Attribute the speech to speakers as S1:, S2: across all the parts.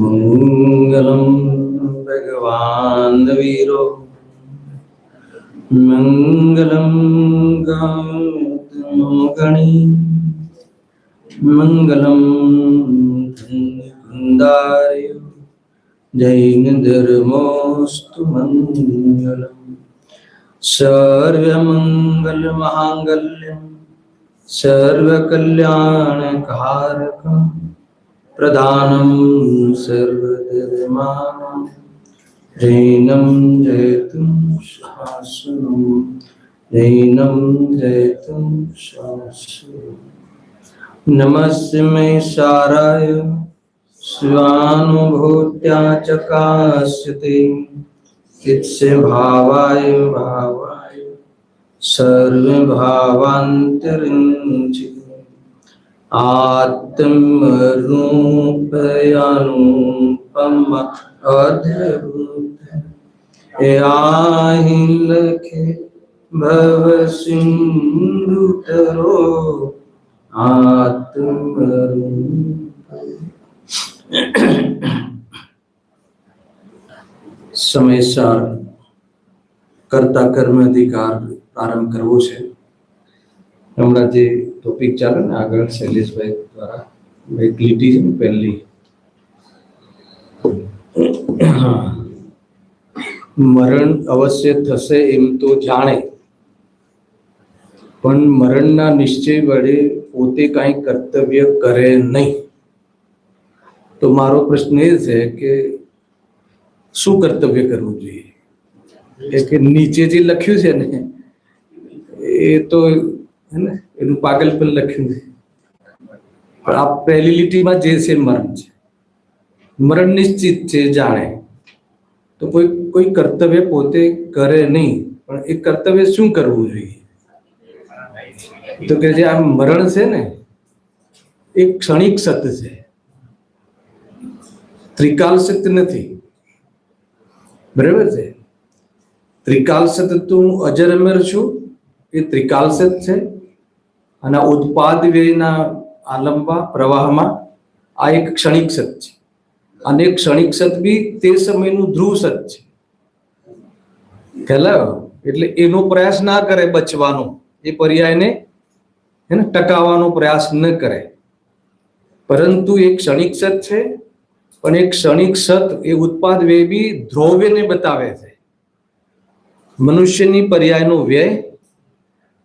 S1: मंगलम भगवान वीरो मंगलम गणी मंगलम कुंदाय जैन धर्मोस्तु मंगलम सर्वमंगल मांगल्यम सर्वकल्याणकारकम प्रधानम सर्वधर्माणां जैनं जयतु शासनं जैनं जयतु शासनं नमस्मै साराय स्वानुभूत्या चकास्यते चित्से भावाय भावाय सर्वभावान्तरिञ्चिते आत्मरूपयानुपम अद्भुत याहि लखे भव सिंधुतरो आत्मरूप। સમયસર કરતા કર્મ અધિકાર પ્રારંભ કરવો છે. હમણાં જે ટોપિક ચાલે ને આગળ શૈલેષભાઈ દ્વારા એક લીટી છે ને પહેલી, મરણ અવશ્ય થશે એમ તો જાણે, પણ મરણના નિશ્ચય વડે પોતે કાંઈ કર્તવ્ય કરે નહીં. તો મારો પ્રશ્ન એ છે કે શું કર્તવ્ય કરવું જોઈએ? કે નીચે જે લખ્યું છે ને એ તો ને એનું પાગલ પણ લખ્યું છે, પણ આ પહેલી લીટીમાં જે છે મરણ છે, મરણ નિશ્ચિત છે જાણે, તો કોઈ કર્તવ્ય પોતે કરે નહીં, પણ એ કર્તવ્ય શું કરવું જોઈએ? તો કે જે આ મરણ છે ને એ ક્ષણિક સત્ય છે, ત્રિકાલ સત્ય નથી. બરાબર છે? ત્રિકાલ સત્ય તો હું અજર અમર છું, એ ત્રિકાલ સત્ય છે. અને ઉત્પાદ વ્યયના આલંબા પ્રવાહમાં આ એક ક્ષણિક સત છે, અને ક્ષણિક સત બી તે સમયનું ધ્રુવ સત છે. ખ્યાલ આવ્યો? એટલે એનો પ્રયાસ ના કરે બચવાનો, એ પર્યાયને એને ટકાવવાનો પ્રયાસ ન કરે, પરંતુ એક ક્ષણિક સત છે. પણ એક ક્ષણિક સત એ ઉત્પાદ વ્યય બી ધ્રુવ્યને બતાવે છે. મનુષ્યની પર્યાયનો વ્યય,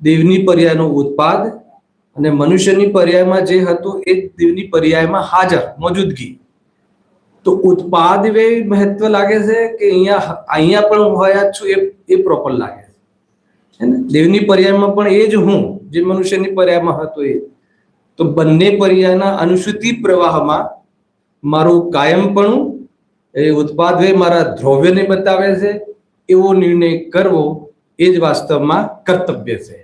S1: દેવની પર્યાયનો ઉત્પાદ, અને મનુષ્યની પર્યાયમાં જે હતું એ દેવની પર્યાયમાં હાજર મોજૂદગી. તો ઉત્પાદ વ્યય મહત્વ લાગે છે કે અહીંયા પણ હું હોય છું એ પ્રોપર લાગે છે ને? દેવની પર્યાયમાં પણ એ જ હું જે મનુષ્યની પર્યાયમાં હતો એ. તો બંને પર્યાયના અનુસૂતિ પ્રવાહમાં મારું કાયમપણું એ ઉત્પાદ વ્યય મારા ધ્રુવ્યને બતાવે છે. એવો નિર્ણય કરવો એ જ વાસ્તવમાં કર્તવ્ય છે.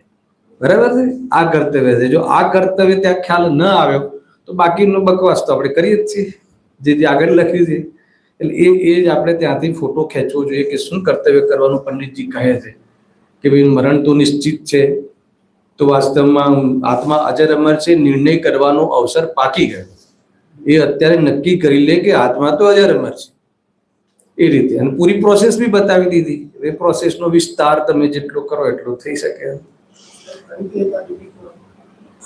S1: બરાબર છે? આ કર્તવ્ય છે. જો આ કર્તવ્ય ત્યાં ખ્યાલ ન આવ્યો તો બાકીનો બકવાસ તો આપણે કરીએ જ છીએ, જે આગળ લખ્યું છે. એટલે એ જ આપણે ત્યાંથી ફોટો ખેંચવો જોઈએ કે શું કર્તવ્ય કરવાનું પંડિતજી કહે છે કે ભાઈ મરણ તો નિશ્ચિત છે, તો વાસ્તવમાં આત્મા અજર અમર છે, નિર્ણય કરવાનો અવસર પાકી ગયો. એ અત્યારે નક્કી કરી લે કે આત્મા તો અજર અમર છે એ રીતે, અને પૂરી પ્રોસેસ બી બતાવી દીધી. એ પ્રોસેસનો વિસ્તાર તમે જેટલો કરો એટલો થઈ શકે.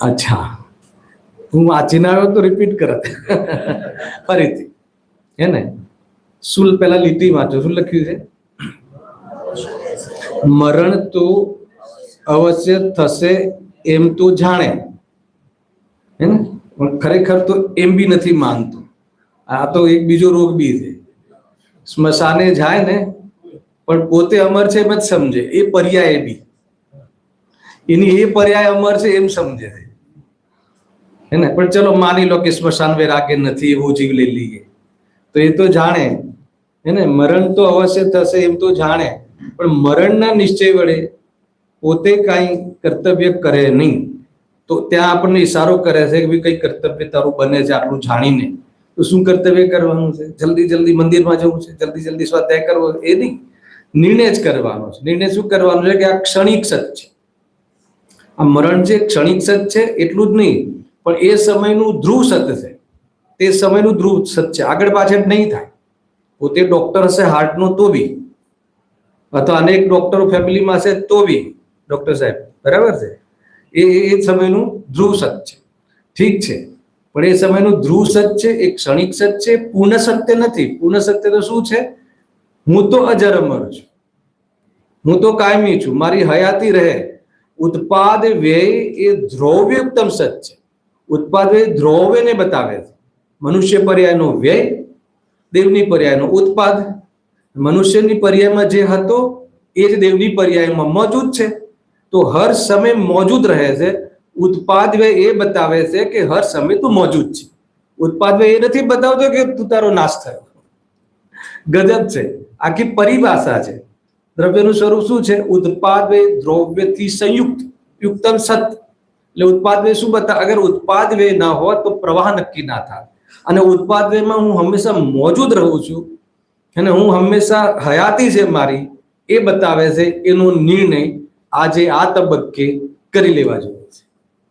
S1: અચ્છા, હું વાંચીને આવ્યો તો રિપીટ કરત ફરીથી, હે ને? શું પેલા લીટી વાંચો, શું લખ્યું છે? મરણ તો અવશ્ય થશે એમ તો જાણે, હે ને? પણ ખરેખર તો એમ બી નથી માનતું. આ તો એક બીજો રોગ બી છે. સ્મશાને જાય ને પણ પોતે અમર છે એમ જ સમજે, એ પર્યાય બી એની એ પર્યાય અમર છે એમ સમજે છે, હે ને? પણ ચલો માની લો કે સ્મશાન વૈરાગ્ય નથી, એવો જીવ લઈ લઈએ, તો એ તો જાણે, હે ને? મરણ તો અવશ્ય થશે એમ તો જાણે, પણ મરણના નિશ્ચય વડે પોતે કાંઈ કર્તવ્ય કરે નહીં. તો ત્યાં આપણને ઈશારો કરે છે કે ભાઈ કઈ કર્તવ્ય તારું બને છે આટલું જાણીને, તો શું કર્તવ્ય કરવાનું છે? જલ્દી મંદિરમાં જવું છે, જલ્દી સ્વાધ્યાય કરવો, એ નહીં, નિર્ણય જ કરવાનો છે. નિર્ણય શું કરવાનો છે કે આ ક્ષણિક સત છે, આ મરણ જે ક્ષણિક સત છે એટલું જ નહીં, પણ એ સમયનું ધ્રુવ સત છે. તે સમયનું ધ્રુવ સત્ય, આગળ પાછળ નહીં થાય. પોતે ડોક્ટર હશે હાર્ટનો તો બી, અથવા અનેક ડોક્ટરો ફેમિલીમાં હશે તો બી, ડોક્ટર સાહેબ બરાબર છે, એ સમયનું ધ્રુવ સત્ય ઠીક છે. પણ એ સમયનું ધ્રુવ સત્ય એક ક્ષણિક સત્ય, પૂર્ણ સત્ય નથી. પૂર્ણ સત્ય તો શું છે? હું તો અજર અમર છું, હું તો કાયમી છું, મારી હયાતી રહે. ઉત્પાદ વ્યય એ દ્રવ્યુત્તમ સત્ય, ઉત્પાદ વ્યય દ્રવ્યને બતાવે છે. મનુષ્ય પર્યાયનો વ્યય, દેવની પર્યાયનો ઉત્પાદ. મનુષ્યની પર્યાયમાં જે હતો એ જ દેવની પર્યાયમાં મોજૂદ છે, તો હર સમય મોજૂદ રહે છે. ઉત્પાદ વ્યય એ બતાવે છે કે હર સમય તું મોજૂદ છે. ઉત્પાદ વ્યય એ નથી બતાવતો કે તું તારો નાશ થયો. ગજબ છે, આખી પરિભાષા છે. દ્રવ્યનું સ્વરૂપ શું છે? ઉત્પાદ વ્યય દ્રવ્યથી સંયુક્ત, યુક્તમ સત. એટલે ઉત્પાદ વ્યય શું બતાવે? અગર ઉત્પાદ વ્યય ના હોત તો પ્રવાહ નક્કી ના થાય. અને ઉત્પાદ વ્યયમાં હું હંમેશા મોજૂદ રહું છું અને હું હંમેશા હયાતી છે મારી, એ બતાવે છે. એનો નિર્ણય આજે આ તબક્કે કરી લેવા જોઈએ છે.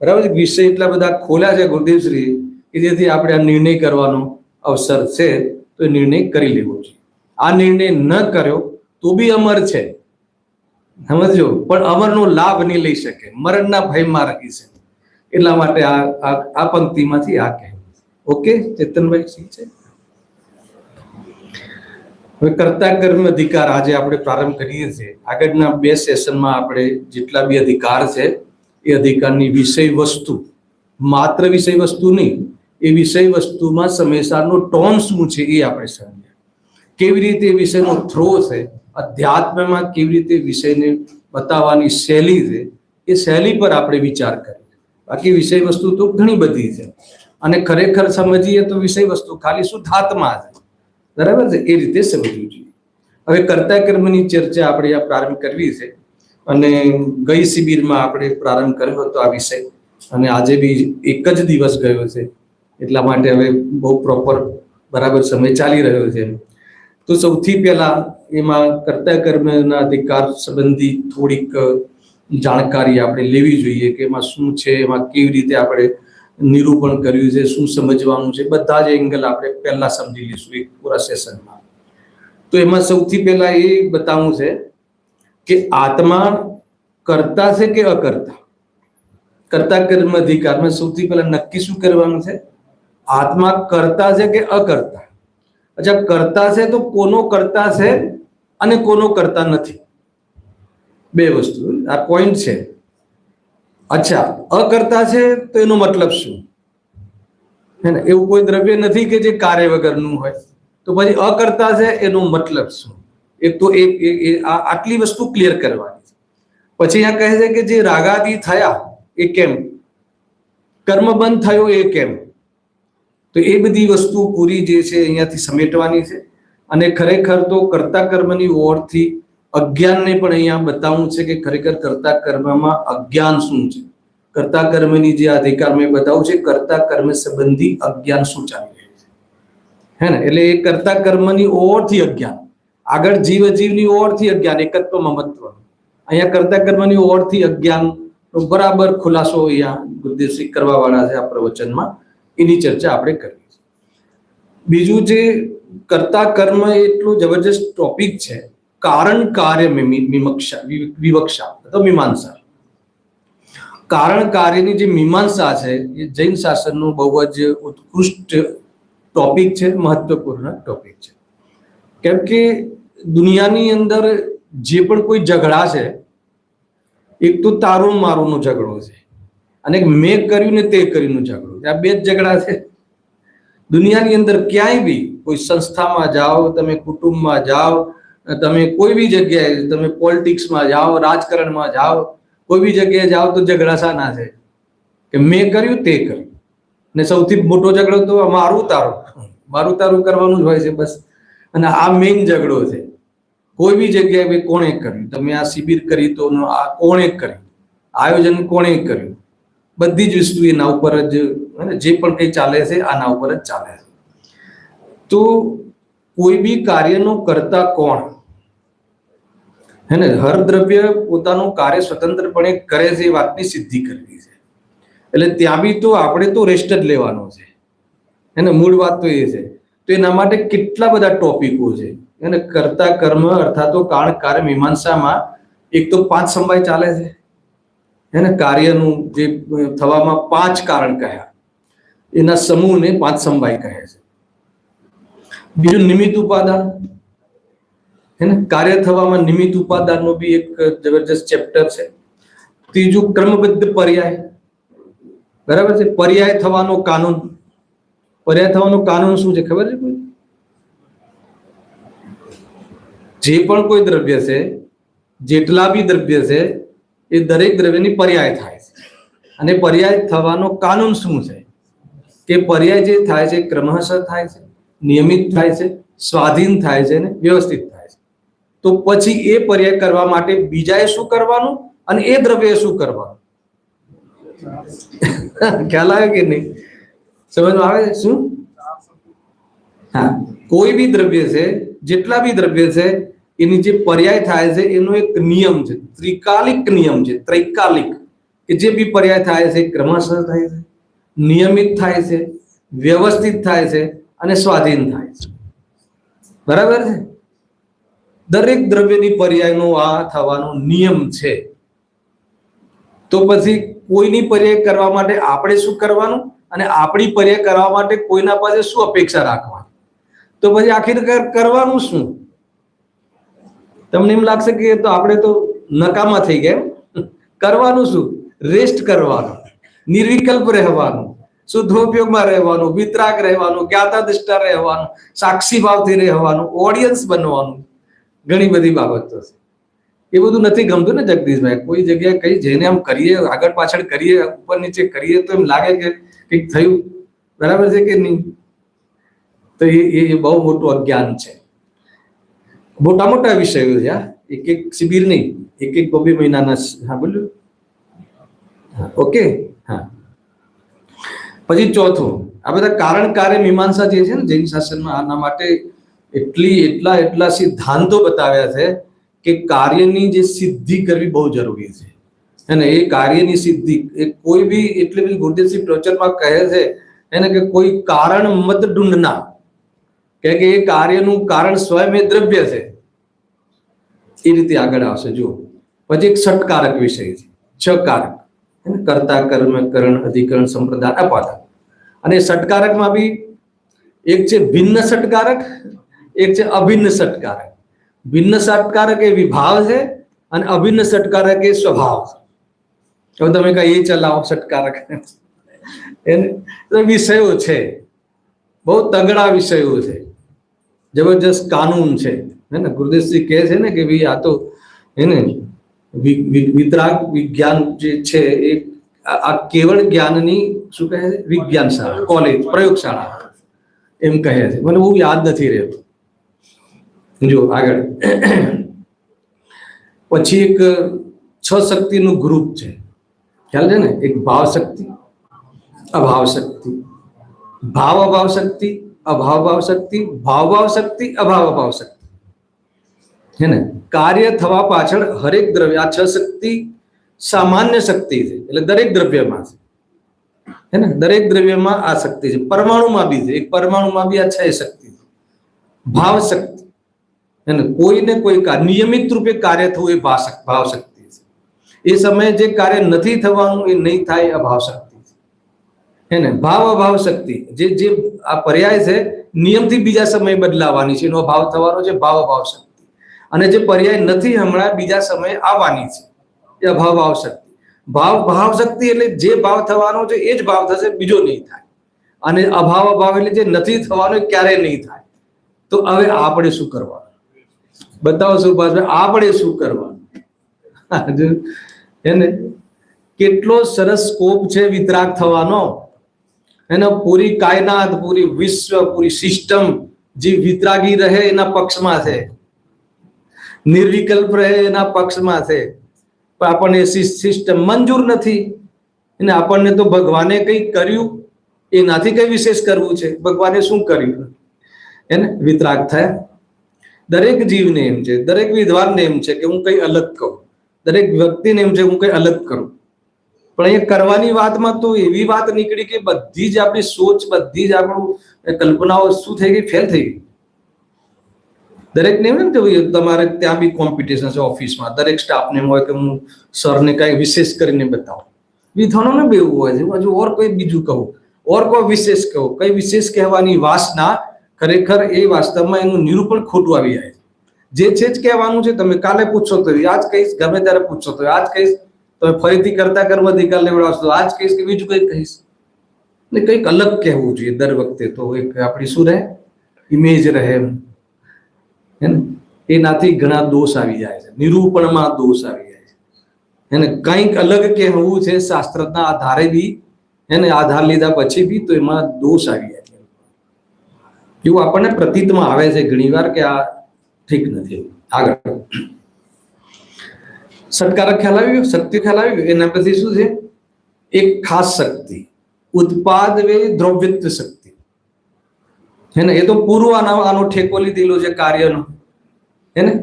S1: બરાબર છે. વિષય એટલા બધા ખોલ્યા છે ગુરુદેવશ્રી કે જેથી આપણે આ નિર્ણય કરવાનો અવસર છે, તો એ નિર્ણય કરી લેવો જોઈએ. આ નિર્ણય ન કર્યો તો બી અમર છે, સમજો, પણ અમરનો લાભ નહીં લઈ શકે, મરણના ભયમાં રહી છે. એટલા માટે આ પંક્તિમાંથી આ કહેવું. ઓકે ચેતનભાઈ, ઠીક છે. હવે કર્તા કર્મ અધિકાર આજે આપણે પ્રારંભ કરીએ છીએ. આગળના 2 સેશનમાં આપણે જેટલા બી અધિકાર છે એ અધિકારની વિષય વસ્તુ, માત્ર વિષય વસ્તુ નહીં, એ વિષય વસ્તુમાં સમયસારનો ટોન શું છે એ આપણે સમજીએ. કેવી રીતે વિષયનો થ્રો છે, અધ્યાત્મમાં કેવી રીતે વિષયને બતાવવાની શૈલી છે, એ શૈલી પર આપણે વિચાર કરીએ. બાકી વિષય વસ્તુ તો ઘણી બધી છે, અને ખરેખર સમજીએ તો વિષય વસ્તુ ખાલી શુદ્ધાત્મા છે. બરાબર છે, એ રીતે સમજવું જોઈએ. હવે કર્તા કર્મની ચર્ચા આપણે આ પ્રારંભ કરવી છે, અને ગઈ શિબિરમાં આપણે પ્રારંભ કર્યો હતો આ વિષય, અને આજે બી એક જ દિવસ ગયો છે, એટલા માટે હવે બહુ પ્રોપર બરાબર સમય ચાલી રહ્યો છે. તો સૌથી પહેલા એમાં કર્તા કર્મના અધિકાર સંબંધી થોડીક જાણકારી આપણે લેવી જોઈએ કે એમાં શું છે, એમાં કેવી રીતે આપણે નિરૂપણ કર્યું છે, શું સમજવાનું છે, બધા જ એંગલ આપણે પહેલા સમજી લઈશું એક પૂરા સેશનમાં. તો એમાં સૌથી પહેલા એ બતાવવું છે કે આત્મા કરતા છે કે અકર્તા. કર્તા કર્મ અધિકારમાં સૌથી પહેલા નક્કી શું કરવાનું છે? આત્મા કરતા છે કે અકર્તા. અચ્છા, કરતા છે તો કોનો કરતા છે અને કોનો કરતા નથી, 2 વસ્તુ. આ પોઈન્ટ છે. અચ્છા, અકર્તા છે તો એનો મતલબ શું? હે ને, એવું કોઈ દ્રવ્ય નથી કે જે કાર્ય વગરનું હોય, તો પછી અકર્તા છે એનો મતલબ શું? એક તો આટલી વસ્તુ ક્લિયર કરવાની છે. પછી અહીંયા કહે છે કે જે રાગાદી થયા એ કેમ, કર્મ બંધ થયો એ કેમ, તો એ બધી વસ્તુ પૂરી જે છે અહીંયાથી સમેટવાની છે. અને ખરેખર તો કર્તા કર્મની ઓરથી અજ્ઞાનને પણ અહીંયા બતાવવું છે કે ખરેખર કર્તા કર્મમાં અજ્ઞાન શું છે. કર્તા કર્મની જે અધિકાર મેં બતાવું છે, કર્તા કર્મ સંબંધી અજ્ઞાન શું ચાલી રહ્યું છે, હે ને. એટલે એ કર્તા કર્મની ઓરથી અજ્ઞાન, આગળ જીવની ઓરથી અજ્ઞાન, એકત્વ મમત્વ. અહીંયા કર્તા કર્મની ઓરથી અજ્ઞાન બરાબર ખુલાસો અહીંયા ગુરુદેવશ્રી કરવા વાળા છે આ પ્રવચનમાં, એની ચર્ચા આપણે કરવી છે. બીજું જે કર્તા કર્મ એટલું જબરજસ્ત ટોપિક છે, કારણ કાર્ય વિવક્ષા અથવા મીમાંસા. કારણ કાર્યની જે મીમાંસા છે એ જૈન શાસનનું બહુ જ ઉત્કૃષ્ટ ટોપિક છે, મહત્વપૂર્ણ ટોપિક છે. કેમ કે દુનિયાની અંદર જે પણ કોઈ ઝઘડા છે, એક તો તારું મારુંનો ઝઘડો છે, અને મેં કર્યું ને તે કર્યુંનો ઝઘડો છે. આ 2 જ ઝઘડા છે દુનિયાની અંદર. ક્યાંય બી કોઈ સંસ્થામાં જાઓ, તમે કુટુંબમાં જાઓ, તમે કોઈ બી જગ્યાએ, તમે પોલિટિક્સમાં જાઓ, રાજકારણમાં જાઓ, કોઈ બી જગ્યાએ જાઓ તો ઝઘડા શાના છે? કે મેં કર્યું તે કર્યું. ને સૌથી મોટો ઝઘડો તો મારું તારું કરવાનું જ હોય છે બસ. અને આ મેઇન ઝઘડો છે. કોઈ બી જગ્યાએ કોણે કર્યું, તમે આ શિબિર કરી તો આ કોણે કર્યું, આયોજન કોણે કર્યું, બધી જ વસ્તુ એના ઉપર જ, જે પણ કંઈ ચાલે છે આના ઉપર જ ચાલે છે. તો કોઈ બી કાર્યનો કરતા કોણ, હે ને. હર દ્રવ્ય પોતાનું કાર્ય સ્વતંત્રપણે કરે છે, એ વાતની સિદ્ધિ કરવી છે. એટલે ત્યાં બી તો આપણે તો રેસ્ટ જ લેવાનો છે, એને મૂળ વાત તો એ છે. તો એના માટે કેટલા બધા ટોપિકો છે. એને કર્તા કર્મ અર્થાત તો કારણ કાર્ય મીમાંસામાં એક તો 5 સમવાય ચાલે છે. એને કાર્યનું જે થવામાં 5 કારણ કહ્યા, એના સમૂહને 5 સમવાય કહે છે. બીજું નિમિત્ત ઉપાદાન, હે ને, કાર્ય થવામાં નિમિત્ત ઉપાદાનનો બી એક જબરજસ્ત ચેપ્ટર છે. ત્રીજું ક્રમબદ્ધ પર્યાય, બરાબર છે. પર્યાય થવાનો કાનૂન, પર્યાય થવાનો કાનૂન શું છે ખબર છે કોઈ? જે પણ કોઈ દ્રવ્ય છે, જેટલા બી દ્રવ્ય છે, એ દરેક દ્રવ્યની પર્યાય થાય છે. અને પર્યાય થવાનો કાનૂન શું છે કે પર્યાય જે થાય છે ક્રમશઃ થાય છે, નિયમિત થાય છે, સ્વાધીન થાય છે અને વ્યવસ્થિત થાય છે. તો પછી એ પર્યાય કરવા માટે બીજાએ શું કરવાનું અને એ દ્રવ્યએ શું કરવાનું? ખ્યાલ આવે કે નહીં? સમજમાં આવે છે શું? હા, કોઈ બી દ્રવ્ય છે, જેટલા બી દ્રવ્ય છે, એની જે પર્યાય થાય છે એનો એક નિયમ છે, ત્રિકાલિક નિયમ છે. ત્રિકાલિક કે જે બી પર્યાય થાય છે ક્રમશઃ થાય છે, નિયમિત થાય છે, વ્યવસ્થિત થાય છે અને સ્વાધીન થાય છે. બરાબર છે? દરેક દ્રવ્યની પર્યાયનો આ થવાનો નિયમ છે. તો પછી કોઈની પર્યાય કરવા માટે આપણે શું કરવાનું અને આપણી પર્યાય કરવા માટે કોઈના પાસે શું અપેક્ષા રાખવાની? તો પછી આખિરકાર કરવાનું શું? તમને એમ લાગશે કે તો આપણે તો નકામા થઈ ગયા. કરવાનું શું? રેસ્ટ કરવાનું, નિર્વિકલ્પ રહેવાનું, શુદ્ધોપયોગમાં રહેવાનું, વિતરાગ રહેવાનું, જ્ઞાતા દ્રષ્ટા રહેવાનું, સાક્ષી ભાવથી રહેવાનું, ઓડિયન્સ બનવાનું. ઘણી બધી બાબતો છે. એ બધું નથી ગમતું ને જગદીશભાઈ? કોઈ જગ્યાએ કઈ જઈને આમ કરીએ, આગળ પાછળ કરીએ, ઉપર નીચે કરીએ તો એમ લાગે કે કંઈક થયું. બરાબર છે કે નહીં? તો એ બહુ મોટું અજ્ઞાન છે. મોટા મોટા વિષયો છે. એક એક શિબિર નહીં, એક 2 મહિનાના. હા, બોલ્યું. હા, ઓકે. હા, પછી ચોથું, આ બધા કારણ કાર્ય મીમાંસા જે છે ને જૈન શાસનમાં, આના માટે એટલા સિદ્ધાંતો બતાવ્યા છે કે કાર્યની જે સિદ્ધિ કરવી બહુ જરૂરી છે. અને એ કાર્યની સિદ્ધિ એ કોઈ બી, એટલે બી ગુરુદેવસિંહ પ્રવચનમાં કહે છે એને કે કોઈ કારણ મત ઢૂંઢના, કે એ કાર્યનું કારણ સ્વયં એ દ્રવ્ય છે. એ રીતે આગળ આવશે. જો પછી એક ષટકારક વિષય છે, 6 કારક, કર્તા કર્મ કરણ અધિકરણ સંપ્રદાન અપાદાન. અને ષટકારકમાં બી એક છે ભિન્ન ષટકારક, એક છે અભિન્ન ષટકારક. ભિન્ન ષટકારક એ વિભાવ છે અને અભિન્ન ષટકારક એ સ્વભાવ છે. હવે તમે કહી એ ચલાવો ષટકારક, એને વિષયો છે, બહુ તગડા વિષયો છે, જબરજસ્ત કાનૂન છે. હે ને, ગુરુદેવસિંહ કહે છે ને કે ભાઈ આ તો એને વિતરાગ વિજ્ઞાન જે છે એ આ કેવળ જ્ઞાનની શું કહે છે, વિજ્ઞાન શાળા, કોલેજ, પ્રયોગશાળા એમ કહે છે. મને બહુ યાદ નથી રહેતું. જો આગળ પછી એક 6 શક્તિનું ગ્રુપ છે, ખ્યાલ છે ને? એક ભાવ શક્તિ, અભાવ શક્તિ, ભાવ અભાવ શક્તિ, અભાવ ભાવ શક્તિ, ભાવ ભાવ શક્તિ, અભાવ અભાવ શક્તિ. હે ને, કાર્ય થવા પાછળ હરેક દ્રવ્ય, આ 6 શક્તિ સામાન્ય શક્તિ છે, એટલે દરેક દ્રવ્યમાં છે. હે ને, દરેક દ્રવ્યમાં આ શક્તિ છે. પરમાણુમાં બી છે, એક પરમાણુમાં બી આ 6 શક્તિ છે. ભાવ શક્તિ, હે ને, કોઈને કોઈ નિયમિત રૂપે કાર્ય થવું એ ભાવ શક્તિ છે. એ સમયે જે કાર્ય નથી થવાનું એ નહીં થાય, અભાવ શક્તિ છે. હે ને, ભાવ અભાવ શક્તિ, જે આ પર્યાય છે નિયમથી બીજા સમયે બદલાવાની છે, એનો અભાવ થવાનો છે, ભાવ અભાવ શક્તિ. અને જે પર્યાય નથી હમણાં બીજા સમયે આવવાની છે, એ અભાવ ભાવ શક્તિ. ભાવ શક્તિ એટલે જે ભાવ થવાનો છે એ જ ભાવ થશે, બીજો નહીં થાય. અને અભાવ એટલે જે નથી થવાનો એ ક્યારેય નહીં થાય. તો હવે આપણે શું કરવાનું? બતાવો સુભાષભાઈ, આપણે શું કરવાનું? એને કેટલો સરસ સ્કોપ છે વિતરાગ થવાનો. એનો પૂરી કાયનાત, પૂરી વિશ્વ, પૂરી સિસ્ટમ જે વિતરાગી રહે એના પક્ષમાં છે, નિર્વિકલ્પ રહે એના પક્ષમાં છે. પણ આપણને સિસ્ટમ મંજૂર નથી. અને આપણને તો ભગવાને કંઈ કર્યું એનાથી કઈ વિશેષ કરવું છે? ભગવાને શું કર્યું? એને વિતરાગ થયા. દરેક જીવને એમ છે, દરેક વિદ્વાનને એમ છે કે હું કઈ અલગ કહું, દરેક વ્યક્તિને એમ છે હું કઈ અલગ કરું. પણ અહીંયા કરવાની વાતમાં તો એવી વાત નીકળી કે બધી જ આપણી સોચ, બધી જ આપણું કલ્પનાઓ શું થઈ ગઈ, ફેલ થઈ ગઈ. દરેક ને એમ કે તમારે ત્યાં બી કોમ્પિટિશન છે ઓફિસમાં, દરેક સ્ટાફને હોય કે હું સરને કઈ વિશેષ કરીને બતાવું. વિધાનો ને બેવું હોય છે, હજુ ઓર કોઈ બીજું કહું, ઓર કોઈ વિશેષ કહું. કઈ વિશેષ કહેવાની વાસના ખરેખર એ વાસ્તવમાં એનું નિરૂપણ ખોટું આવી જાય છે. જે છે જ કહેવાનું છે. તમે કાલે પૂછો તો આજ કહીશ, ગમે ત્યારે પૂછો તો આજ કહીશ, તમે ફરીથી કરતા કરવાથી કાલે લેવડાવશો તો આજ કહીશ કે બીજું કંઈક કહીશ. ને કંઈક અલગ કહેવું જોઈએ દર વખતે. તો એક આપણી શું રહે, ઇમેજ રહે હે ને. એનાથી ઘણા દોષ આવી જાય છે, નિરૂપણમાં દોષ આવી જાય છે. એને કંઈક અલગ કહેવું છે શાસ્ત્રના આધારે બી, એને આધાર લીધા પછી બી, તો એમાં દોષ આવી જાય છે. એવું આપણને પ્રતીતમાં આવે છે ઘણીવાર કે આ ઠીક નથી. આગળ સત્કારક ખ્યાલ આવ્યો, શક્તિ ખ્યાલ આવ્યો. એના પછી શું છે, એક ખાસ શક્તિ, ઉત્પાદ વે દ્રવ્યત્વ શક્તિ. હે ને, એ તો પૂરું આનો ઠેકો લીધેલો છે કાર્યનો. હે ને,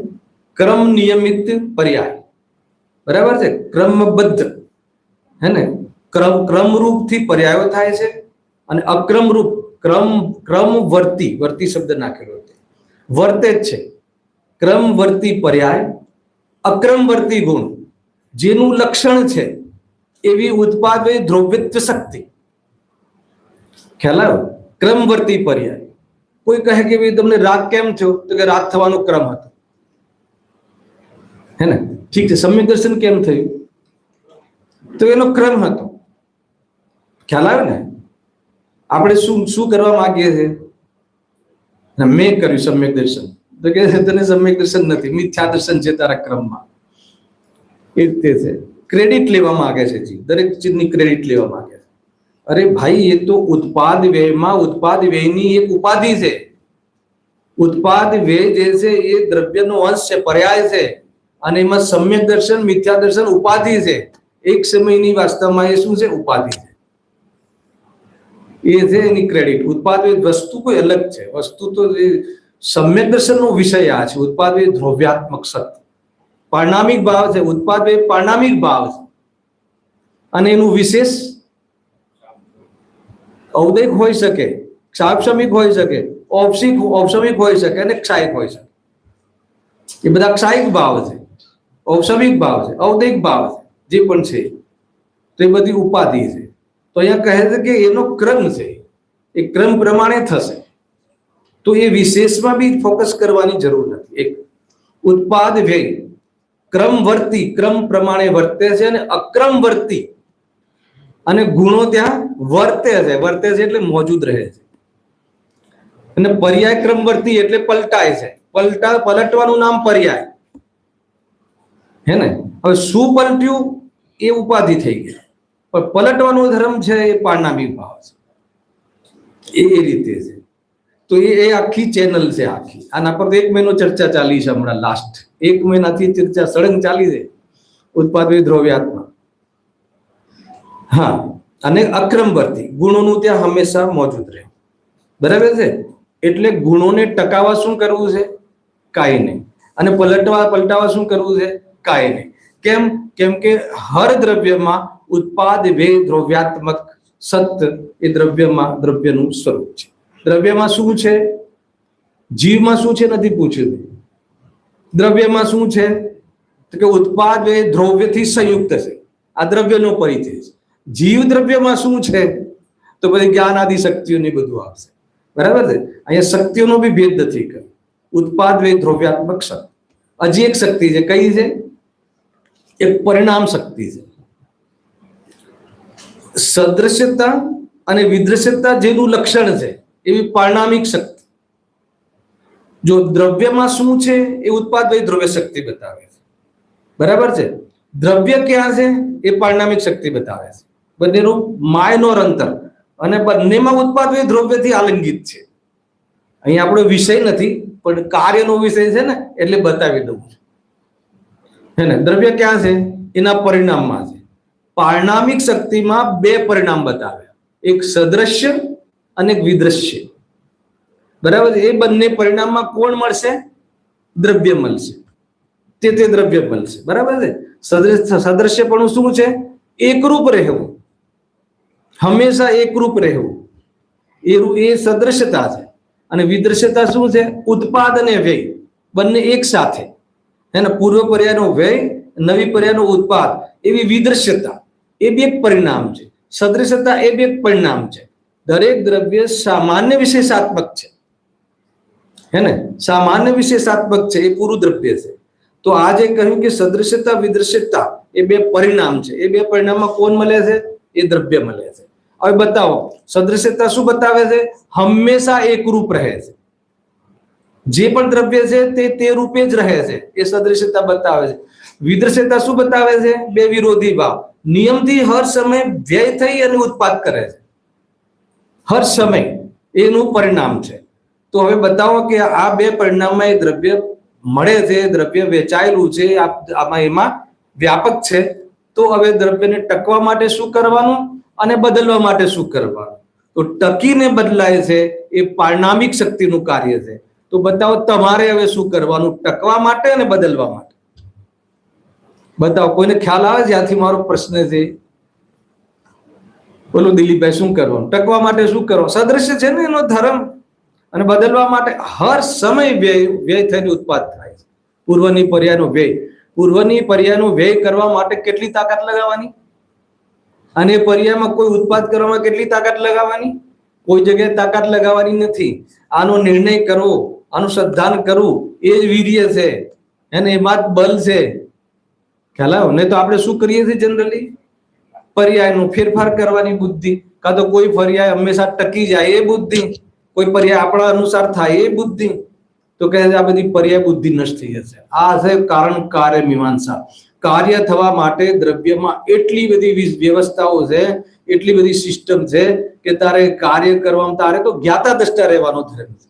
S1: ક્રમ નિયમિત પર્યાય, બરાબર છે, ક્રમબદ્ધ. હે ને, ક્રમરૂપ થી પર્યાયો થાય છે, અને અક્રમરૂપ ક્રમવર્તી, વર્તી શબ્દ નાખેલો છે, વર્તે જ છે. ક્રમવર્તી પર્યાય, અક્રમવર્તી ગુણ, જેનું લક્ષણ છે એવી ઉત્પાદ દ્રવ્યત્વ શક્તિ. ખ્યાલ આવ્યો? ક્રમવર્તી પર્યાય. કોઈ કહે કે ભાઈ તમને રાગ કેમ થયો, તો કે રાગ થવાનો ક્રમ હતો. હે ને, ઠીક છે. સમ્યક દર્શન કેમ થયું, તો એનો ક્રમ હતો. ખ્યાલ આવે ને? આપણે શું કરવા માંગીએ છીએ? મેં કર્યું સમ્યક દર્શન, તો કે તને સમ્યક દર્શન નથી, મિથ્યા દર્શન છે તારા ક્રમમાં. એ રીતે છે. ક્રેડિટ લેવા માંગે છે જી, દરેક ચીજની ક્રેડિટ લેવા માંગે છે. અરે ભાઈ, એ તો ઉત્પાદ વ્યયમાં ઉત્પાદ વ્યયની એક ઉપાધિ છે. ઉત્પાદ વ્યય જે છે એ દ્રવ્યનો અંશ છે, પર્યાય છે, અને એમાં સમ્યક દર્શન, મિથ્યા દર્શન ઉપાધિ છે. એક સમયની વાસ્તવમાં એ શું છે, ઉપાધિ છે. એ છે એની ક્રેડિટ. ઉત્પાદ વસ્તુ કોઈ અલગ છે. વસ્તુ તો સમ્યક દર્શનનો વિષય આ છે. ઉત્પાદ દ્રવ્યાત્મક સત્ય, પરિણામિક ભાવ છે. ઉત્પાદ પરિણામિક ભાવ છે, અને એનું વિશેષ ઔદિક હોઈ શકે, સાપસમિક હોઈ શકે, ઔપસમિક હોઈ શકે, અને ક્ષાયિક હોઈ શકે. એ બધા ક્ષાયિક ભાવ છે, ઔપસમિક ભાવ છે, ઔદિક ભાવ છે, જે પણ છે તો એ બધી ઉપાધિ છે. તો અહીંયા કહે છે કે એનો ક્રમ છે, એ ક્રમ પ્રમાણે થશે. તો એ વિશેષમાં બી ફોકસ કરવાની જરૂર નથી. એક ઉત્પાદ વ્યય ક્રમવર્તી, ક્રમ પ્રમાણે વર્તે છે, અને અક્રમવર્તી, અને ગુણો ત્યાં વર્તે છે. વર્તે છે એટલે મોજૂદ રહે છે. અને પર્યાય ક્રમવર્તી એટલે પલટાય છે. પલટવાનું નામ પર્યાય. હે ને, હવે શું પલટ્યું એ ઉપાધિ થઈ ગઈ, પણ પલટવાનો ધર્મ છે એ પરિણામિક ભાવ છે. એ રીતે છે. તો એ આખી ચેનલ છે. આખી આના પર 1 મહિનો ચર્ચા ચાલી છે. હમણાં લાસ્ટ 1 મહિનાથી ચર્ચા સળંગ ચાલી છે ઉત્પાદ દ્રવ્યાત્મક. હા, અને અક્રમવર્તી ગુણોનું ત્યાં હંમેશા મોજૂદ રહે. બરાબર છે? એટલે ગુણોને ટકાવવા શું કરવું છે? કાંઈ નહીં. અને પલટાવા શું કરવું છે? કાંઈ નહીં. કેમ કે હર દ્રવ્યમાં ઉત્પાદ વે દ્રવ્યાત્મક સત્ય એ દ્રવ્યનું સ્વરૂપ છે. દ્રવ્યમાં શું છે? જીવમાં શું છે નથી પૂછ્યું. દ્રવ્યમાં શું છે? તો કે ઉત્પાદ વે દ્રવ્યથી સંયુક્ત છે. આ દ્રવ્યનો પરિચય છે. જીવ દ્રવ્યમાં શું છે? તો પછી જ્ઞાન આદિ શક્તિઓને બધું આવશે. બરાબર છે? અહીંયા શક્તિઓનો બી ભેદ નથી કર્યો. ઉત્પાદ વે દ્રવ્યાત્મક શક્તિ. હજી એક શક્તિ છે. કઈ છે? એક પરિણામ શક્તિ છે. સદ્રશ્યતા અને વિદ્રશ્યતા જેનું લક્ષણ છે એવી પરિણામિક શક્તિ. જો દ્રવ્યમાં શું છે એ ઉત્પાદ વે દ્રવ્ય શક્તિ બતાવે છે. બરાબર છે? દ્રવ્ય ક્યાં છે એ પરિણામિક શક્તિ બતાવે છે. બંનેનું માયનો અંતર, અને બંનેમાં ઉત્પાદ વે દ્રવ્યથી આલિંગિત છે. અહીંયા આપણો વિષય નથી, પણ કાર્યનો વિષય છે ને, એટલે બતાવી દઉં છું. હે ને, દ્રવ્ય ક્યાં છે? એના પરિણામમાં છે. પરિણામિક શક્તિમાં 2 પરિણામ બતાવે, એક સદ્રશ્ય અને એક વિદ્રશ્ય. બરાબર? એ બંને પરિણામમાં કોણ મળશે? દ્રવ્ય મળશે. તે દ્રવ્ય મળશે. બરાબર છે? સદ્રશ્ય પણ શું છે? એકરૂપ રહેવું, હંમેશા એકરૂપ રહેવું, એ સદૃશ્યતા છે. અને વિદૃશ્યતા શું છે? ઉત્પાદ અને વ્યય બંને એક સાથે, હે ને? પૂર્વ પર્યાયનો વ્યય, નવી પર્યાયનો ઉત્પાદ, એવી વિદૃશ્યતા એ બી એક પરિણામ છે. સદૃશ્યતા એ બી એક પરિણામ છે. દરેક દ્રવ્ય સામાન્ય વિશેષાત્મક છે, હે ને? સામાન્ય વિશેષાત્મક છે, એ પૂરું દ્રવ્ય છે. તો આ જે કહ્યું કે સદૃશ્યતા વિદૃશ્યતા એ બે પરિણામ છે, એ બે પરિણામમાં કોણ મળે છે? એ દ્રવ્ય મળે છે. હવે બતાવો, સદૃશ્યતા શું બતાવે છે? હંમેશા એકરૂપ રહે છે. જે પણ દ્રવ્ય છે તે રૂપે જ રહે છે, એ સદૃશ્યતા બતાવે છે. વિદૃશ્યતા શું બતાવે છે? બે વિરોધી ભાવ, નિયમથી હર સમય વ્યય થઈ અને ઉત્પાદ કરે છે, હર સમય, એનું પરિણામ છે. તો હવે બતાવો કે આ બે પરિણામમાં એ દ્રવ્ય મળે છે, દ્રવ્ય વેચાયેલું છે, આમાં એમાં વ્યાપક છે. તો હવે દ્રવ્યને ટકવા માટે શું કરવાનું અને બદલવા માટે શું કરવાનું? તો ટકીને બદલાય છે એ પારણામિક શક્તિનું કાર્ય છે. તો બતાવો તમારે હવે શું કરવાનું ટકવા માટે અને બદલવા માટે? બતાવો, કોઈને ખ્યાલ આવે જ્યાંથી મારો પ્રશ્ન છે? બોલો દિલીપભાઈ, શું કરવાનું? ટકવા માટે શું કરવાનું? સદૃશ્ય છે ને એનો ધર્મ. અને બદલવા માટે હર સમય વ્યય થઈને ઉત્પાદ થાય છે. પૂર્વની પર્યાયનો વ્યય, પૂર્વની પર્યાયનો વ્યય કરવા માટે કેટલી તાકાત લગાવવાની? અને પર્યાયમાં કોઈ ઉત્પાદ કરવામાં કેટલી તાકાત લગાવવાની? કોઈ જગ્યાએ તાકાત લગાવવાની નથી. આનો નિર્ણય કરવો, અનુસંધાન કરવું, એ જ વીર્ય છે, અને એમાં જ બલ છે. ખ્યાલ આવ્યો ને? તો આપણે શું કરીએ છીએ જનરલી? પર્યાયનો ફેરફાર કરવાની બુદ્ધિ, કાં તો કોઈ પર્યાય હંમેશા ટકી જાય એ બુદ્ધિ, કોઈ પર્યાય આપણા અનુસાર થાય એ બુદ્ધિ. તો કહે છે આ બધી પર્યાય બુદ્ધિ નષ્ટ થઈ જશે. આ છે કારણ કાર્ય મીમાંસા. કાર્ય થવા માટે દ્રવ્યમાં એટલી બધી વ્યવસ્થાઓ છે, એટલી બધી સિસ્ટમ છે કે તારે કાર્ય કરવામાં તારે તો જ્ઞાતા દ્રષ્ટા રહેવાનો ધર્મ છે.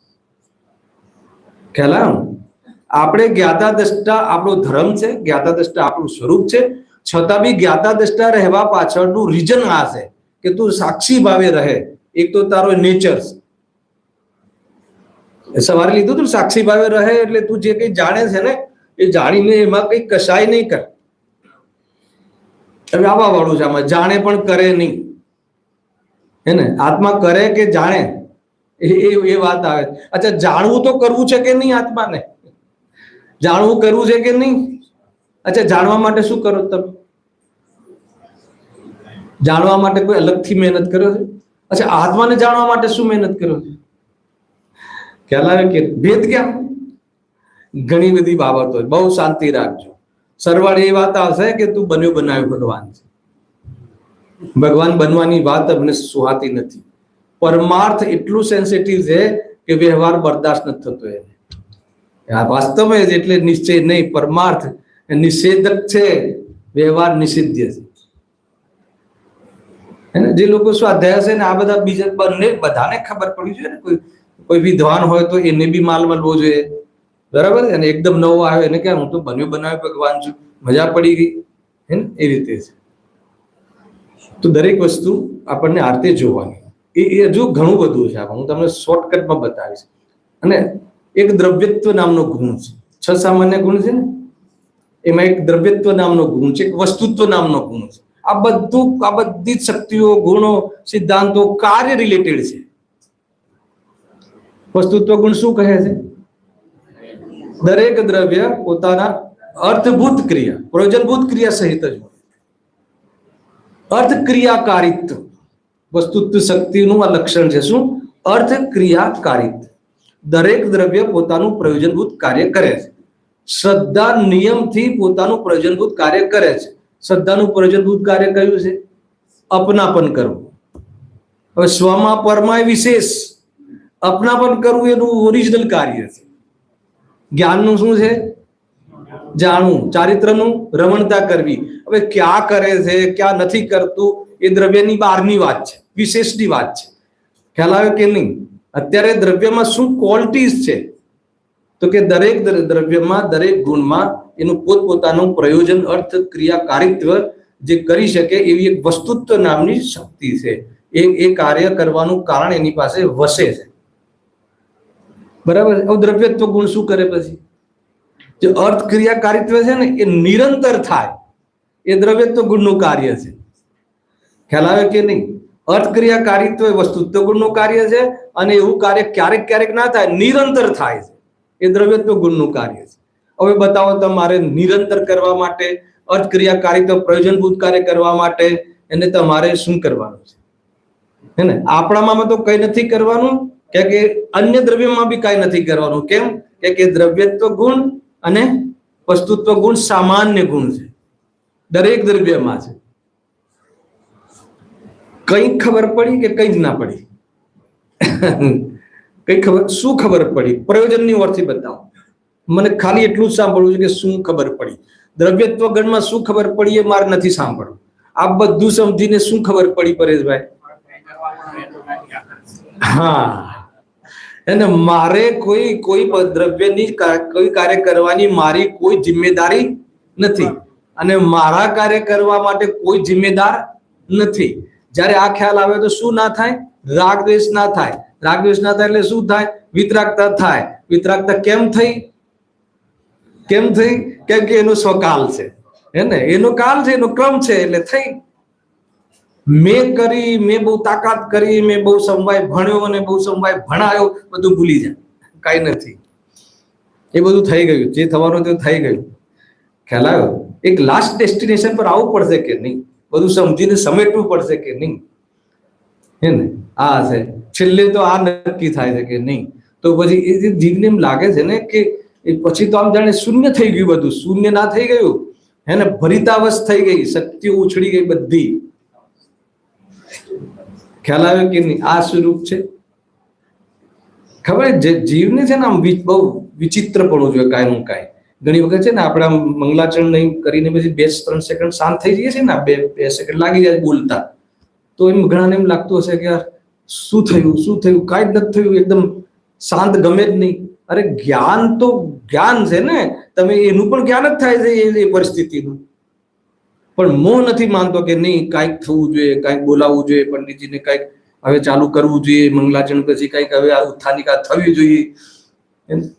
S1: ખ્યાલ આવ્યો? આપણે જ્ઞાતા દ્રષ્ટા આપણો ધર્મ છે, જ્ઞાતા દ્રષ્ટા આપણું સ્વરૂપ છે. છતાં બી જ્ઞાતા દ્રષ્ટા રહેવા પાછળનું રીઝન આ છે કે તું સાક્ષી ભાવે રહે. એક તો તારો નેચર, સવારે લીધું તું, સાક્ષી ભાવે રહે એટલે તું જે કઈ જાણે છે ને એ જાણીને એમાં કઈ કશાય નહીં કર. હવે આવા વાળું છે, આમાં જાણે પણ કરે નહીં, હે ને? આત્મા કરે કે જાણે, એ વાત આવે. અચ્છા, જાણવું તો કરવું છે કે નહીં? આત્માને જાણવું કરવું છે કે નહીં? અચ્છા, જાણવા માટે શું કરો તમે? જાણવા માટે કોઈ અલગથી મહેનત કરો છો? અચ્છા, આત્માને જાણવા માટે શું મહેનત કરો છો? ખ્યાલ આવે કે ભેદ ક્યાં? ઘણી બધી બાબતો. બહુ શાંતિ રાખજો. સરવાળે એ વાત આવશે કે તું બન્યો બનાવ્યો ભગવાન છે. ભગવાન બનવાની વાત અમને સુહાતી નથી. પરમાર્થ એટલું સેન્સિટિવ છે કે વ્યવહાર બરદાસ્ત નથી થતો એને. આ વાસ્તવમાં જ એટલે નિશ્ચય નહીં, પરમાર્થ નિષેધક છે, વ્યવહાર નિષિદ્ધ છે. જે લોકો સ્વાધ્યાય છે ને આ બધા બીજા બંને બધાને ખબર પડવી જોઈએ ને. કોઈ વિદ્વાન હોય તો એને બી માલ મળવો જોઈએ, બરાબર? અને એકદમ નવો આવ્યો એને કે હું તો બન્યો બનાવ્યો ભગવાન છું, મજા પડી ગઈ, હે ને? એ રીતે છે. તો દરેક વસ્તુ આપણને આ રીતે જોવાની. એ હજુ ઘણું બધું છે. હું તમને શોર્ટકટમાં બતાવીશ. અને એક દ્રવ્યત્વ નામનો ગુણ છે. 6 સામાન્ય ગુણ છે ને, એમાં એક દ્રવ્યત્વ નામનો ગુણ છે, એક વસ્તુત્વ નામનો ગુણ છે. આ બધી જ શક્તિઓ, ગુણો, સિદ્ધાંતો કાર્ય રિલેટેડ છે. વસ્તુત્વ ગુણ શું કહે છે? દરેક દ્રવ્ય પોતાના અર્થભૂત ક્રિયા, પ્રયોજનભૂત ક્રિયા સહિત જ હોય. અર્થ ક્રિયાકારિત્વ વસ્તુત્વ શક્તિનું આ લક્ષણ છે. શું? અર્થ ક્રિયાકારિત્વ. દરેક દ્રવ્ય પોતાનું પ્રયોજનભૂત કાર્ય કરે છે. શ્રદ્ધા નિયમથી પોતાનું પ્રયોજનભૂત કાર્ય કરે છે. શ્રદ્ધાનું પ્રયોજનભૂત કાર્ય કયું છે? અપનાપન કરવું. હવે સ્વમાં પરમાય વિશેષ અપનાપન કરવું એનું ઓરિજિનલ કાર્ય છે. જ્ઞાનનું શું છે? જાણવું. ચારિત્રનું રમણતા કરવી. હવે ક્યાં કરે છે, ક્યાં નથી કરતું, એ દ્રવ્યની બહારની વાત છે, વિશેષની વાત છે. ખ્યાલ આવે કે નહીં? અત્યારે દ્રવ્યમાં શું ક્વોલિટીઝ છે? તો કે દરેક દ્રવ્યમાં, દરેક ગુણમાં એનું પોતપોતાનું પ્રયોજન, અર્થ, ક્રિયાકારિત્વ જે કરી શકે એવી એક વસ્તુત્વ નામની શક્તિ છે. એ કાર્ય કરવાનું કારણ એની પાસે વસે છે, બરાબર? દ્રવ્યત્વ ગુણ શું કરે? પછી જે અર્થ ક્રિયાકારિત્વ છે ને એ નિરંતર થાય, એ દ્રવ્યત્વ ગુણનું કાર્ય છે. ખ્યાલ આવે કે નહીં? અર્થક્રિયાકારીત્વ એ વસ્તુત્વ ગુણનું કાર્ય છે, અને એવું કાર્ય ક્યારેક ક્યારેક ના થાય, નિરંતર થાય છે, એ દ્રવ્યત્વ ગુણનું કાર્ય છે. હવે બતાવો, તમારે નિરંતર કરવા માટે, અર્થક્રિયાકારીત્વ પ્રયોજનભૂત કાર્ય કરવા માટે એને તમારે શું કરવાનું છે? હે ને? આપણામાં તો કઈ નથી કરવાનું, કે અન્ય દ્રવ્યમાં બી કઈ નથી કરવાનું. કેમ? કે દ્રવ્યત્વ ગુણ અને વસ્તુત્વ ગુણ સામાન્ય ગુણ છે, દરેક દ્રવ્યમાં છે. કઈ ખબર પડી કે કઈ જ ના પડી? કઈ ખબર? શું ખબર પડી? પ્રયોજનની ઓરથી બતાવો મને. ખાલી એટલું જ સાંભળવું છે કે શું ખબર પડી. દ્રવ્યત્વ ગણમાં શું ખબર પડી એ મારે નથી સાંભળવું. આ બધું સમજીને શું ખબર પડી પરેશભાઈ? હા, અને મારે કોઈ દ્રવ્યની કોઈ કાર્ય કરવાની મારી કોઈ જિમ્મેદારી નથી, અને મારા કાર્ય કરવા માટે કોઈ જિમ્મેદાર નથી. જ્યારે આ ખ્યાલ આવે તો શું ના થાય? રાગ દ્વેષ ના થાય. રાગ દ્વેષ ના થાય એટલે શું થાય? વિતરાગતા થાય. વિતરાગતા કેમ થઈ? કેમ થઈ? કેમ કે એનો સ્વકાલ છે, હે ને? એનો કાલ છે, એનો ક્રમ છે, એટલે થઈ. મેં કરી, મેં બહુ તાકાત કરી, મેં બહુ સમવાય ભણ્યો અને બહુ સમવાય ભણાયો, બધું ભૂલી જાય, કઈ નથી. એ બધું થઈ ગયું, જે થવાનું તે થઈ ગયું. ખ્યાલ આવ્યો? એક લાસ્ટ ડેસ્ટિનેશન પર આવવું પડશે કે નહીં? બધું સમજીને સમેટવું પડશે કે નહીં? હે ને? આ છે છેલ્લે તો આ નક્કી થાય છે કે નહીં. તો પછી એ જીવને એમ લાગે છે ને કે પછી તો આમ જાણે શૂન્ય થઈ ગયું, બધું શૂન્ય ના થઈ ગયું, હે ને? ભરિતાવશ થઈ ગઈ, શક્તિઓ ઉછળી ગઈ બધી. ખ્યાલ આવે કે નહીં? આ સ્વરૂપ છે. ખબર છે જીવને છે ને આમ બહુ વિચિત્રપણું જોઈએ કાંઈ નું કાંઈ. ઘણી વખત છે ને આપણે આમ મંગલાચરણ નહીં કરીને પછી 2-3 સેકન્ડ શાંત થઈ જઈએ છીએ ને, 2 સેકન્ડ લાગી જાય બોલતા, તો એમ ઘણાને એમ લાગતું હશે કે યાર શું થયું, શું થયું? કાંઈ જ નથી થયું, એકદમ શાંત, ગમે જ નહીં. અરે જ્ઞાન તો જ્ઞાન છે ને, તમે એનું પણ જ્ઞાન જ થાય છે એ પરિસ્થિતિનું. પણ મોહ નથી માનતો કે નહીં કાંઈક થવું જોઈએ, કાંઈક બોલાવવું જોઈએ પંડિતજીને, કાંઈક હવે ચાલુ કરવું જોઈએ, મંગલાચરણ પછી કાંઈક હવે આ ઉત્થાનિકા થવી જોઈએ.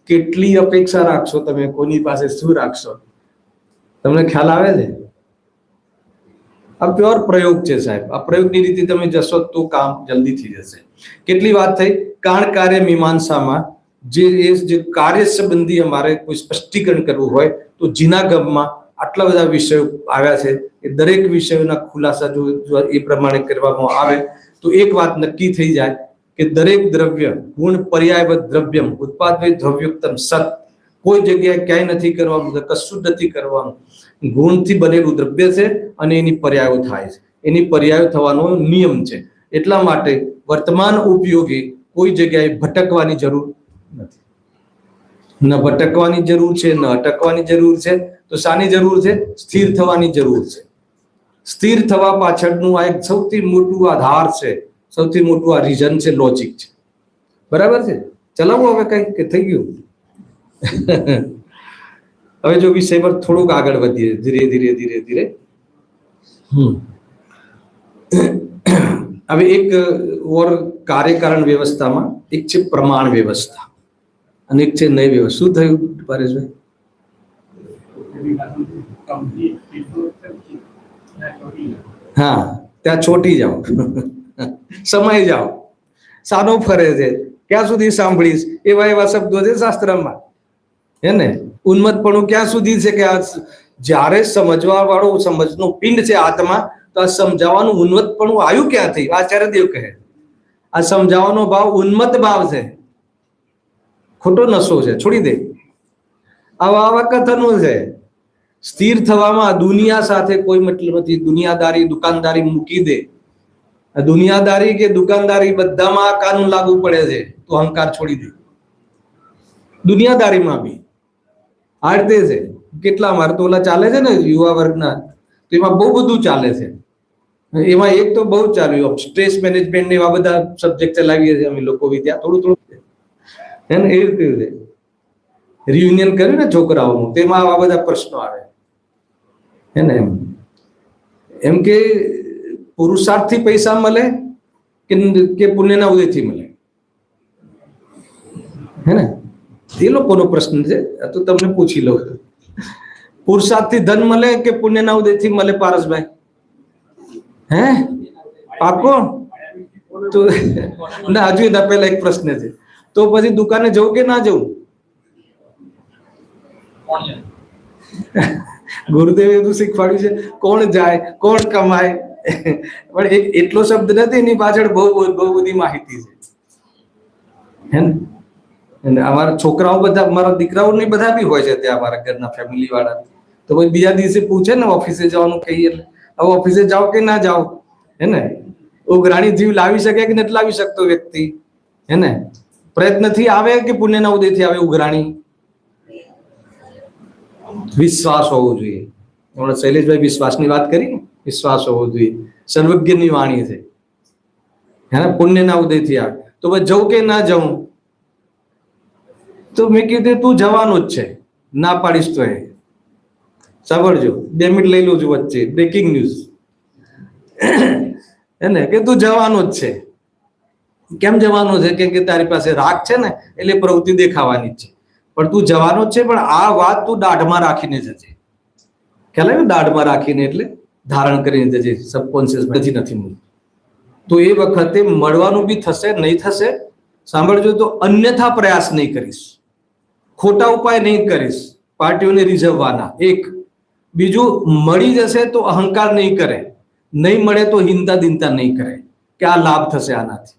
S1: કેટલી અપેક્ષા રાખશો તમે? કોની પાસે શું રાખશો? તમને ખ્યાલ આવે છે? આ પ્યોર પ્રયોગ છે સાહેબ. આ પ્રયોગની રીતે તમે જશો તો કામ જલ્દી થઈ જશે. કેટલી વાત થઈ? કારણ કાર્ય મીમાંસામાં જે કાર્ય સંબંધી અમારે કોઈ સ્પષ્ટીકરણ કરવું હોય તો જીનાગમમાં આટલા બધા વિષયો આવ્યા છે. એ દરેક વિષયોના ખુલાસા જો એ પ્રમાણે કરવામાં આવે તો એક વાત નક્કી થઈ જાય કે દરેક દ્રવ્ય ગુણ પર્યાયવત દ્રવ્યમ ઉત્પાદિત દ્રવ્યુક્તમ સત. કોઈ જગ્યાએ ક્યાંય નથી કરવાનું, કશું જ નથી કરવાનું. ગુણથી બનેલું દ્રવ્ય છે અને એની પર્યાયો થાય છે, એની પર્યાયો થવાનો નિયમ છે. એટલા માટે વર્તમાન ઉપયોગી કોઈ જગ્યાએ ભટકવાની જરૂર નથી. ન ભટકવાની જરૂર છે, ન અટકવાની જરૂર છે. તો શાની જરૂર છે? સ્થિર થવાની જરૂર છે. સ્થિર થવા પાછળનું આ એક સૌથી મોટું આધાર છે, સૌથી મોટું આ રીઝન છે, લોજિક છે. બરાબર છે? ચલાવો હવે કઈ કે થઈ ગયું. હવે જો વિષય પર થોડુંક આગળ વધીએ ધીરે ધીરે ધીરે ધીરે. હવે એક ઓર કાર્યકારણ વ્યવસ્થામાં એક છે પ્રમાણ વ્યવસ્થા અને એક છે નય વ્યવસ્થા. શું થયું પરેશભાઈ? હા, ત્યાં છોટી જાઓ, સમય જાઓ, સાનો ફરે છે, ક્યાં સુધી સાંભળીશ, એવા એવા શબ્દો છે શાસ્ત્રમાં, હે ને? ઉન્મત્તપણું ક્યાં સુધી છે કે આ જ્યારે સમજવા વાળો સમજનો પિંડ છે આત્મા, તો આ સમજાવવાનું ઉન્મત્તપણું આવ્યું ક્યાંથી? આચાર્ય દેવ કહે આ સમજાવવાનો ભાવ ઉન્મત્ત ભાવ છે, ખોટો નશો છે, છોડી દે. આવા આવા કથનો છે. સ્થિર થવામાં દુનિયા સાથે કોઈ મતલબ નથી. દુનિયાદારી દુકાનદારી મૂકી દે. દુનિયાદારી કે દુકાનદારી બધામાં આ કાનૂન લાગુ પડે છે, તો અહંકાર છોડી દે. દુનિયાદારીમાં બી આ રીતે છે. કેટલા મારે તો ઓલા ચાલે છે ને યુવા વર્ગના, તો એમાં બહુ બધું ચાલે છે. એમાં એક તો બહુ ચાલ્યું સ્ટ્રેસ મેનેજમેન્ટ ને એવા બધા સબ્જેક્ટ ચલાવીએ છીએ અમે લોકો બી ત્યાં થોડું થોડું, હે ને? એ રીતે રિયુનિયન કર્યું ને છોકરાઓનું, તેમાં આવા બધા પ્રશ્નો આવે, હે ને? એમ કે પુરુષાર્થથી પૈસા મળે કે પુણ્યના ઉદયથી મળે, હે ને? એ લોકોનો પ્રશ્ન છે. તો તમને પૂછી લો, પુરુષાર્થથી ધન મળે કે પુણ્યના ઉદયથી મળે પારસભાઈ? હે? પાકો? તો ના, હજુ એના પહેલા એક પ્રશ્ન છે, તો પછી દુકાને જવું કે ના જવું? ગુરુદેવે એવું શીખવાડ્યું છે, કોણ જાય કોણ કમાય, પણ એક એટલો શબ્દ નથી, એની પાછળ બહુ બહુ બધી માહિતી છે, હે ને? અને અમારા છોકરાઓ બધા, મારા દીકરાઓ ને બધા બી હોય છે ત્યાં, અમારા ઘરના ફેમિલી વાળા. તો પછી બીજા દિવસે પૂછે ને, ઓફિસે જવાનું કહીએ એટલે હવે ઓફિસે જાઓ કે ના જાઓ, હે ને? ઉઘરાણી જીવ લાવી શકે કે નથી લાવી શકતો વ્યક્તિ, હે ને? પ્રયત્નથી આવે કે પુણ્યના ઉદયથી આવે ઉઘરાણી? વિશ્વાસ હોવો જોઈએ. હમણાં શૈલેષભાઈ વિશ્વાસની વાત કરી ને, વિશ્વાસ હોવો જોઈએ. સર્વજ્ઞની વાણી છે, હે ને? પુણ્યના ઉદયથી આવે. તો પછી જવું કે ના જવું? તો મેં કીધું તું જવાનું જ છે, ના પાડીશ તો એ સાંભળજો, 2 મિનિટ લઈ લઉં છું વચ્ચે, બ્રેકિંગ ન્યૂઝ, હે ને? કે તું જવાનું જ છે. કેમ જવાનું છે? કેમ કે તારી પાસે રાગ છે ને, એટલે પ્રવૃત્તિ દેખાવાની જ છે, પણ તું જવાનો જ છે. પણ આ વાત તું દાઢમાં રાખીને જજે. ખ્યાલ આવ્યો? દાઢમાં રાખીને એટલે ધારણ કરીને જજે, સબકોન્શિયસ નથી મળતું. તો એ વખતે મળવાનું બી થશે, નહીં થશે સાંભળજો, તો અન્યથા પ્રયાસ નહીં કરીશ, ખોટા ઉપાય નહીં કરીશ, પાર્ટીઓને રીઝવવાના. એક બીજું, મળી જશે તો અહંકાર નહીં કરે, નહીં મળે તો હિંતા દિનતા નહીં કરે કે આ લાભ થશે આનાથી.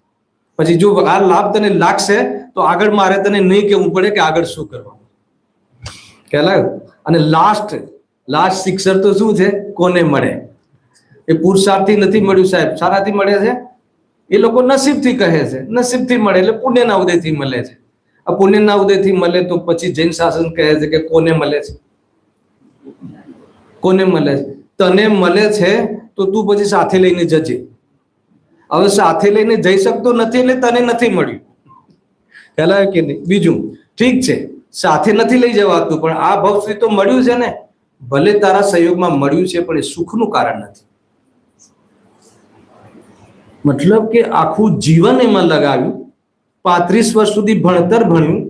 S1: પછી જો આ લાભ તને લાગશે તો આગળ મારે તને નહીં કહેવું પડે કે આગળ શું કરવાનું. ખ્યાલ આવ્યો? અને લાસ્ટ શિક્ષર તો શું છે? કોને મળે? એ પુરુષાર્થથી નથી મળ્યું સાહેબ, સારાથી મળે છે. એ લોકો નસીબથી કહે છે, નસીબથી મળે એટલે પુણ્યના ઉદયથી મળે છે. આ પુણ્યના ઉદયથી મળે તો પછી જૈન શાસન કહે છે કે કોને મળે છે? કોને મળે છે? તને મળે છે તો તું પછી સાથે લઈને જજે. હવે સાથે લઈને જઈ શકતો નથી એટલે તને નથી મળ્યું, ખ્યાલ આવે કે નહીં? બીજું, ઠીક છે સાથે નથી લઈ જવાતું, પણ આ ભવશ્રી તો મળ્યું છે ને, ભલે તારા સહયોગમાં મળ્યું છે, પણ એ સુખનું કારણ નથી. મતલબ કે આખું જીવન એમાં લગાવ્યું, 35 વર્ષ સુધી ભણતર ભણ્યું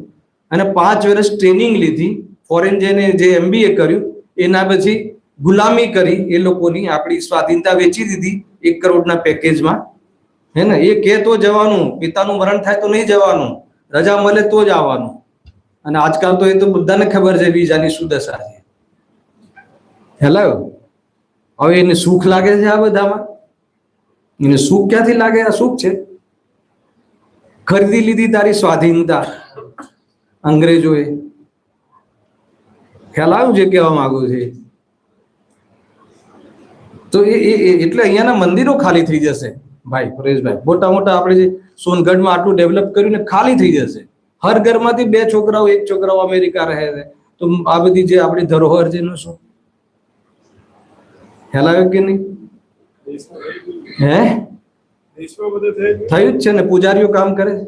S1: અને 5 વર્ષ ટ્રેનિંગ લીધી, ફોરેન જઈને જે MBA કર્યું, એના પછી ગુલામી કરી, એ લોકોની આપણી સ્વાધીનતા વેચી દીધી 1 કરોડના પેકેજમાં, હે ને? એ કે તો જવાનું, પિતાનું મરણ થાય તો નહીં જવાનું, રજા મળે તો જ આવવાનું. અને આજકાલ તો એ તો બધાને ખબર છે વિઝાની શું દશા છે. હેલો, હવે એને સુખ લાગે છે આ બધામાં? એને સુખ ક્યાંથી લાગે? આ સુખ છે? ખરીદી લીધી તારી સ્વાધીનતા અંગ્રેજોએ. ખ્યાલ આવ્યું છે કહેવા માંગુ છે? તો એટલે અહીંયાના મંદિરો ખાલી થઈ જશે ભાઈ પરેશભાઈ. મોટા મોટા આપણે જે સોનગઢમાં આટલું ડેવલપ કર્યું ને, ખાલી થઈ જશે. હર ઘરમાંથી 2 છોકરાઓ 1 છોકરાઓ અમેરિકા રહે છે. તો આ બધી જે આપણી ધરોહર છે એનું શું? ખ્યાલ આવે કે નહીં? હે, થયું જ છે ને. પૂજારીઓ કામ કરે છે.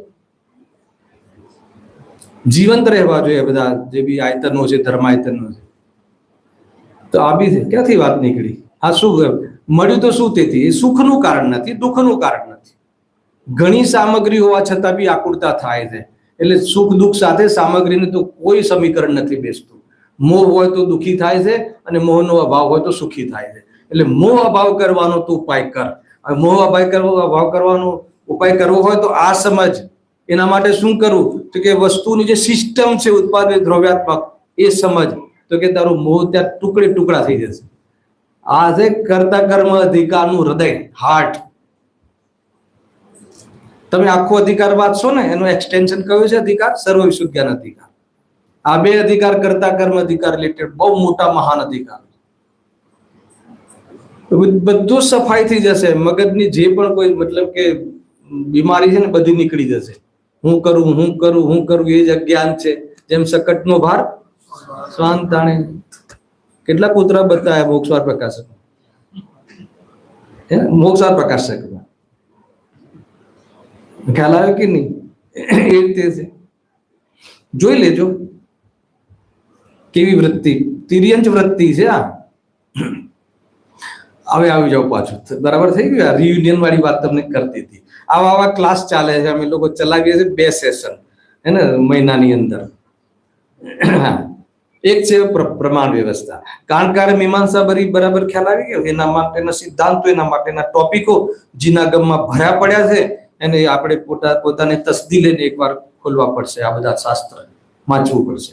S1: જીવંત રહેવા જોઈએ બધા જે બી આયતનો છે, ધર્માયતનો છે. તો આ બી છે. ક્યાંથી વાત નીકળી? આ શું મળ્યું તો શું? તેથી એ સુખનું કારણ નથી, દુઃખનું કારણ નથી. ઘણી સામગ્રી હોવા છતાં બી આકુરતા થાય છે. એટલે સુખ દુઃખ સાથે સામગ્રીને તો કોઈ સમીકરણ નથી બેસતું. મોહ હોય તો દુઃખી થાય છે અને મોહનો અભાવ હોય તો સુખી થાય છે. એટલે મોહ અભાવ કરવાનો તો ઉપાય કર. મોહ અભાવ કરવાનો ઉપાય કરવો હોય તો આ સમજ. એના માટે શું કરવું? તો કે વસ્તુની જે સિસ્ટમ છે ઉત્પાદિત દ્રવ્યાત્મક, એ સમજ. તો કે તારું મોહ ત્યાં ટુકડા થઈ જશે. આ છે કર્તા કર્મ અધિકારનું હૃદય, હાર્ટ. તમે આખો અધિકાર વાંચશો ને, એનું એક્સટેન્શન કયું છે? અધિકાર, સર્વ વિશુદ્ધ જ્ઞાન અધિકાર. આ 2 અધિકાર કર્તા કર્મ અધિકાર રિલેટેડ બહુ મોટા મહાન અધિકાર. બધું સફાઈ થઈ જશે. મગજની જે પણ કોઈ મતલબ કે બીમારી છે ને, બધી નીકળી જશે. હું કરું એ જ અજ્ઞાન છે. જેમ શકટનો ભાર શ્વાન તાણે. કેટલા કૂતરા બતાવ્યા મોક્ષવાર પ્રકાશક, મોક્ષવાર પ્રકાશક. ખ્યાલ આવે કે નહીં? એ રીતે છે. જોઈ લેજો કેવી વૃત્તિ, તિર્યંચ વૃત્તિ છે આ. હવે આવી જાવ પાછું, બરાબર થઈ ગયું? રિયુનિયન વાળી વાત તમને કરતી હતી. આવા ક્લાસ ચાલે છે, અમે લોકો ચલાવીએ છીએ 2 સેશન, હે ને, મહિનાની અંદર. હા, એક છે પ્રમાણ વ્યવસ્થા. કાણકાર મીમાંસા બરાબર ખ્યાલ આવી ગયો. એના માટેના સિદ્ધાંતો, એના માટેના ટોપિકો જીનાગમમાં ભર્યા પડ્યા છે. એને આપણે પોતાની તસદી લઈને એકવાર ખોલવા પડશે. આ બધા શાસ્ત્ર વાંચવું પડશે.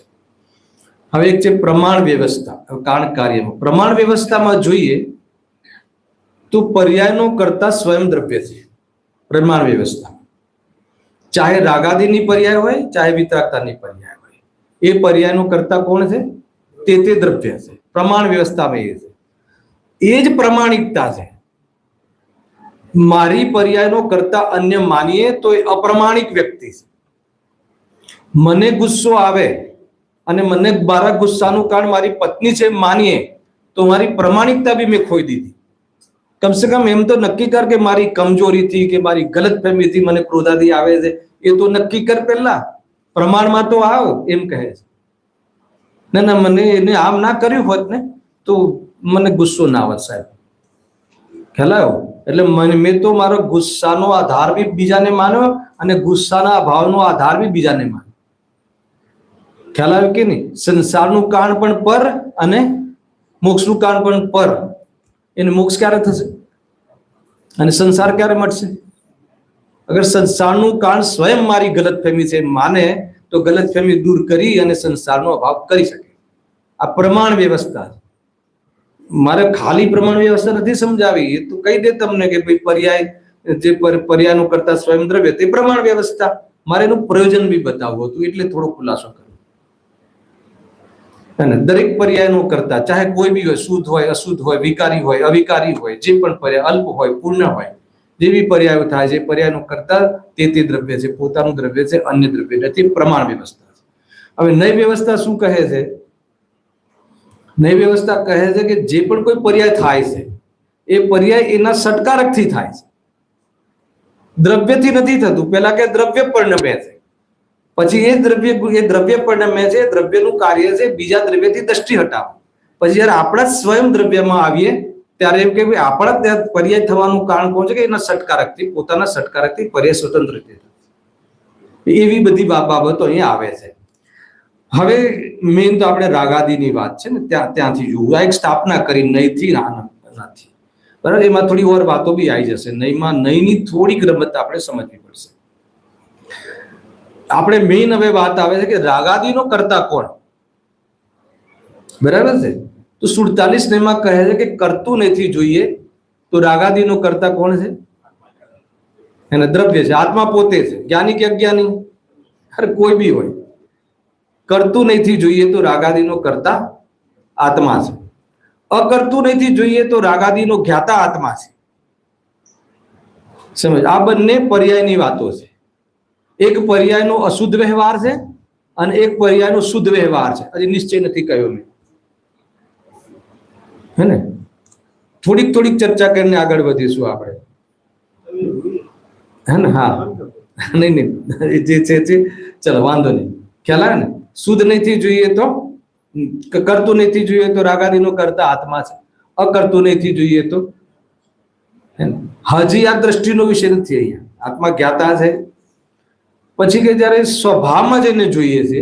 S1: હવે એક છે પ્રમાણ વ્યવસ્થા. કાણ કાર્યમાં પ્રમાણ વ્યવસ્થામાં જોઈએ તો પર્યાયનો કરતા સ્વયં દ્રવ્ય છે પ્રમાણ વ્યવસ્થા. ચાહે રાગાદીની પર્યાય હોય, ચાહે વિતરાગતાની પર્યાય હોય, એ પર્યાયનો કરતા કોણ છે? તે દ્રવ્ય છે. પ્રમાણ વ્યવસ્થામાં એ છે. એ જ પ્રમાણિકતા છે. મારી પર્યાયનો કરતા અન્ય માનીએ તો એ અપ્રમાણિક વ્યક્તિ છે. મને ગુસ્સો આવે અને મને મારા ગુસ્સાનું કારણ મારી પત્ની છે માનીએ તો મારી પ્રમાણિકતા બી મેં ખોઈ દીધી. કમસે કમ એમ તો નક્કી કર કે મારી કમજોરીથી કે મારી ગલત ફહેમીથી મને ક્રોધાદી આવે છે, એ તો નક્કી કર. પહેલા પ્રમાણમાં તો આવ, એમ કહે છે. ના, મને એને આમ ના કર્યું હોત ને તો મને ગુસ્સો ના આવત સાહેબ. ખ્યાલ આવ્યો? એટલે મેં તો મારો ગુસ્સાનો આધાર બી બીજાને માન્યો અને ગુસ્સાના ભાવનો આધાર બી બીજાને માન્યો. ખ્યાલ આવ્યો કે નહીં? સંસારનું કારણ પણ પર અને મોક્ષનું કારણ પણ પર. એને મોક્ષ ક્યારે થશે અને સંસાર ક્યારે મળશે? અગર સંસારનું કારણ સ્વયં મારી ગલતફહેમી છે માને તો ગલતફહેમી દૂર કરી અને સંસારનો અભાવ કરી શકે. આ પ્રમાણ વ્યવસ્થા. મારે ખાલી પ્રમાણ વ્યવસ્થા નથી સમજાવી, એ તો કહી દે તમને કે ભાઈ પર્યાય જે પર્યાયનું કરતા સ્વયં દ્રવ્ય તે પ્રમાણ વ્યવસ્થા. મારે એનું પ્રયોજન બી બતાવવું હતું, એટલે થોડો ખુલાસો કર્યો. દરેક પર્યાયનો કરતા, ચાહે કોઈ બી હોય, શુદ્ધ હોય, અશુદ્ધ હોય, વિકારી હોય, અવિકારી હોય, જે પણ પર્યાય, અલ્પ હોય, પૂર્ણ હોય, જે બી પર્યાયો થાય છે પર્યાયનો કરતા તે દ્રવ્ય છે, પોતાનું દ્રવ્ય છે, અન્ય દ્રવ્ય નથી. પ્રમાણ વ્યવસ્થા છે. હવે નય વ્યવસ્થા શું કહે છે? નય વ્યવસ્થા કહે છે કે જે પણ કોઈ પર્યાય થાય છે એ પર્યાય એના સટકારકથી થાય છે, દ્રવ્યથી નથી થતું. પહેલા કે દ્રવ્ય પરિણમે છે, પછી એ દ્રવ્ય પરિણમે છે, દ્રવ્યનું કાર્ય છે બીજા દ્રવ્યથી દ્રષ્ટિ હટાવો. પછી જયારે આપણા સ્વયં દ્રવ્યમાં આવીએ ત્યારે એમ કે ભાઈ આપણા ત્યાં પર્યાય થવાનું કારણ કોણ છે? કે એના સટકારકથી, પોતાના સટકારકથી પર્યાય સ્વતંત્ર રીતે. એવી બધી બાબતો અહીંયા આવે છે. હવે મેઇન તો આપણે રાગાદીની વાત છે ને ત્યાંથી જોવું. આ એક સ્થાપના કરી નયથી આનંદથી, બરાબર. એમાં થોડી ઓર વાતો બી આવી જશે. નયની થોડીક રમત આપણે સમજવી પડશે. આપણે મેઇન હવે વાત આવે છે કે રાગાદીનો કરતા કોણ? બરાબર છે. તો 47 નયમાં કહે છે કે કરતું નથી જોઈએ તો રાગાદીનો કરતા કોણ છે? એને દ્રવ્ય છે, આત્મા પોતે છે. જ્ઞાની કે અજ્ઞાની, અરે કોઈ બી હોય, કરતું નથી જોઈએ તો રાગાદીનો કરતા આત્મા છે. અકર્તું નથી જોઈએ તો રાગાદીનો જ્ઞાતા આત્મા છે. સમજ? આ બંને પર્યાયની વાતો છે. એક પર્યાયનો અશુદ્ધ વ્યવહાર છે અને એક પર્યાયનો શુદ્ધ વ્યવહાર છે. હજી નિશ્ચય નથી કહ્યો મેં, હે ને? થોડીક ચર્ચા કરીને આગળ વધીશું આપણે, હે ને? હા, નહીં, જે છે ચલો વાંધો નહીં. ખ્યાલ આવે ને? શુદ્ધ નથી જોઈએ તો, કરતું નથી જોઈએ તો રાગાદીનો કરતા આત્મા છે. અકર્તું નથી જોઈએ તો, હજી આ દ્રષ્ટિનો વિષય નથી. અહીંયા આત્મા જ્ઞાતા છે. પછી કે જયારે સ્વભાવમાં જઈને જોઈએ છે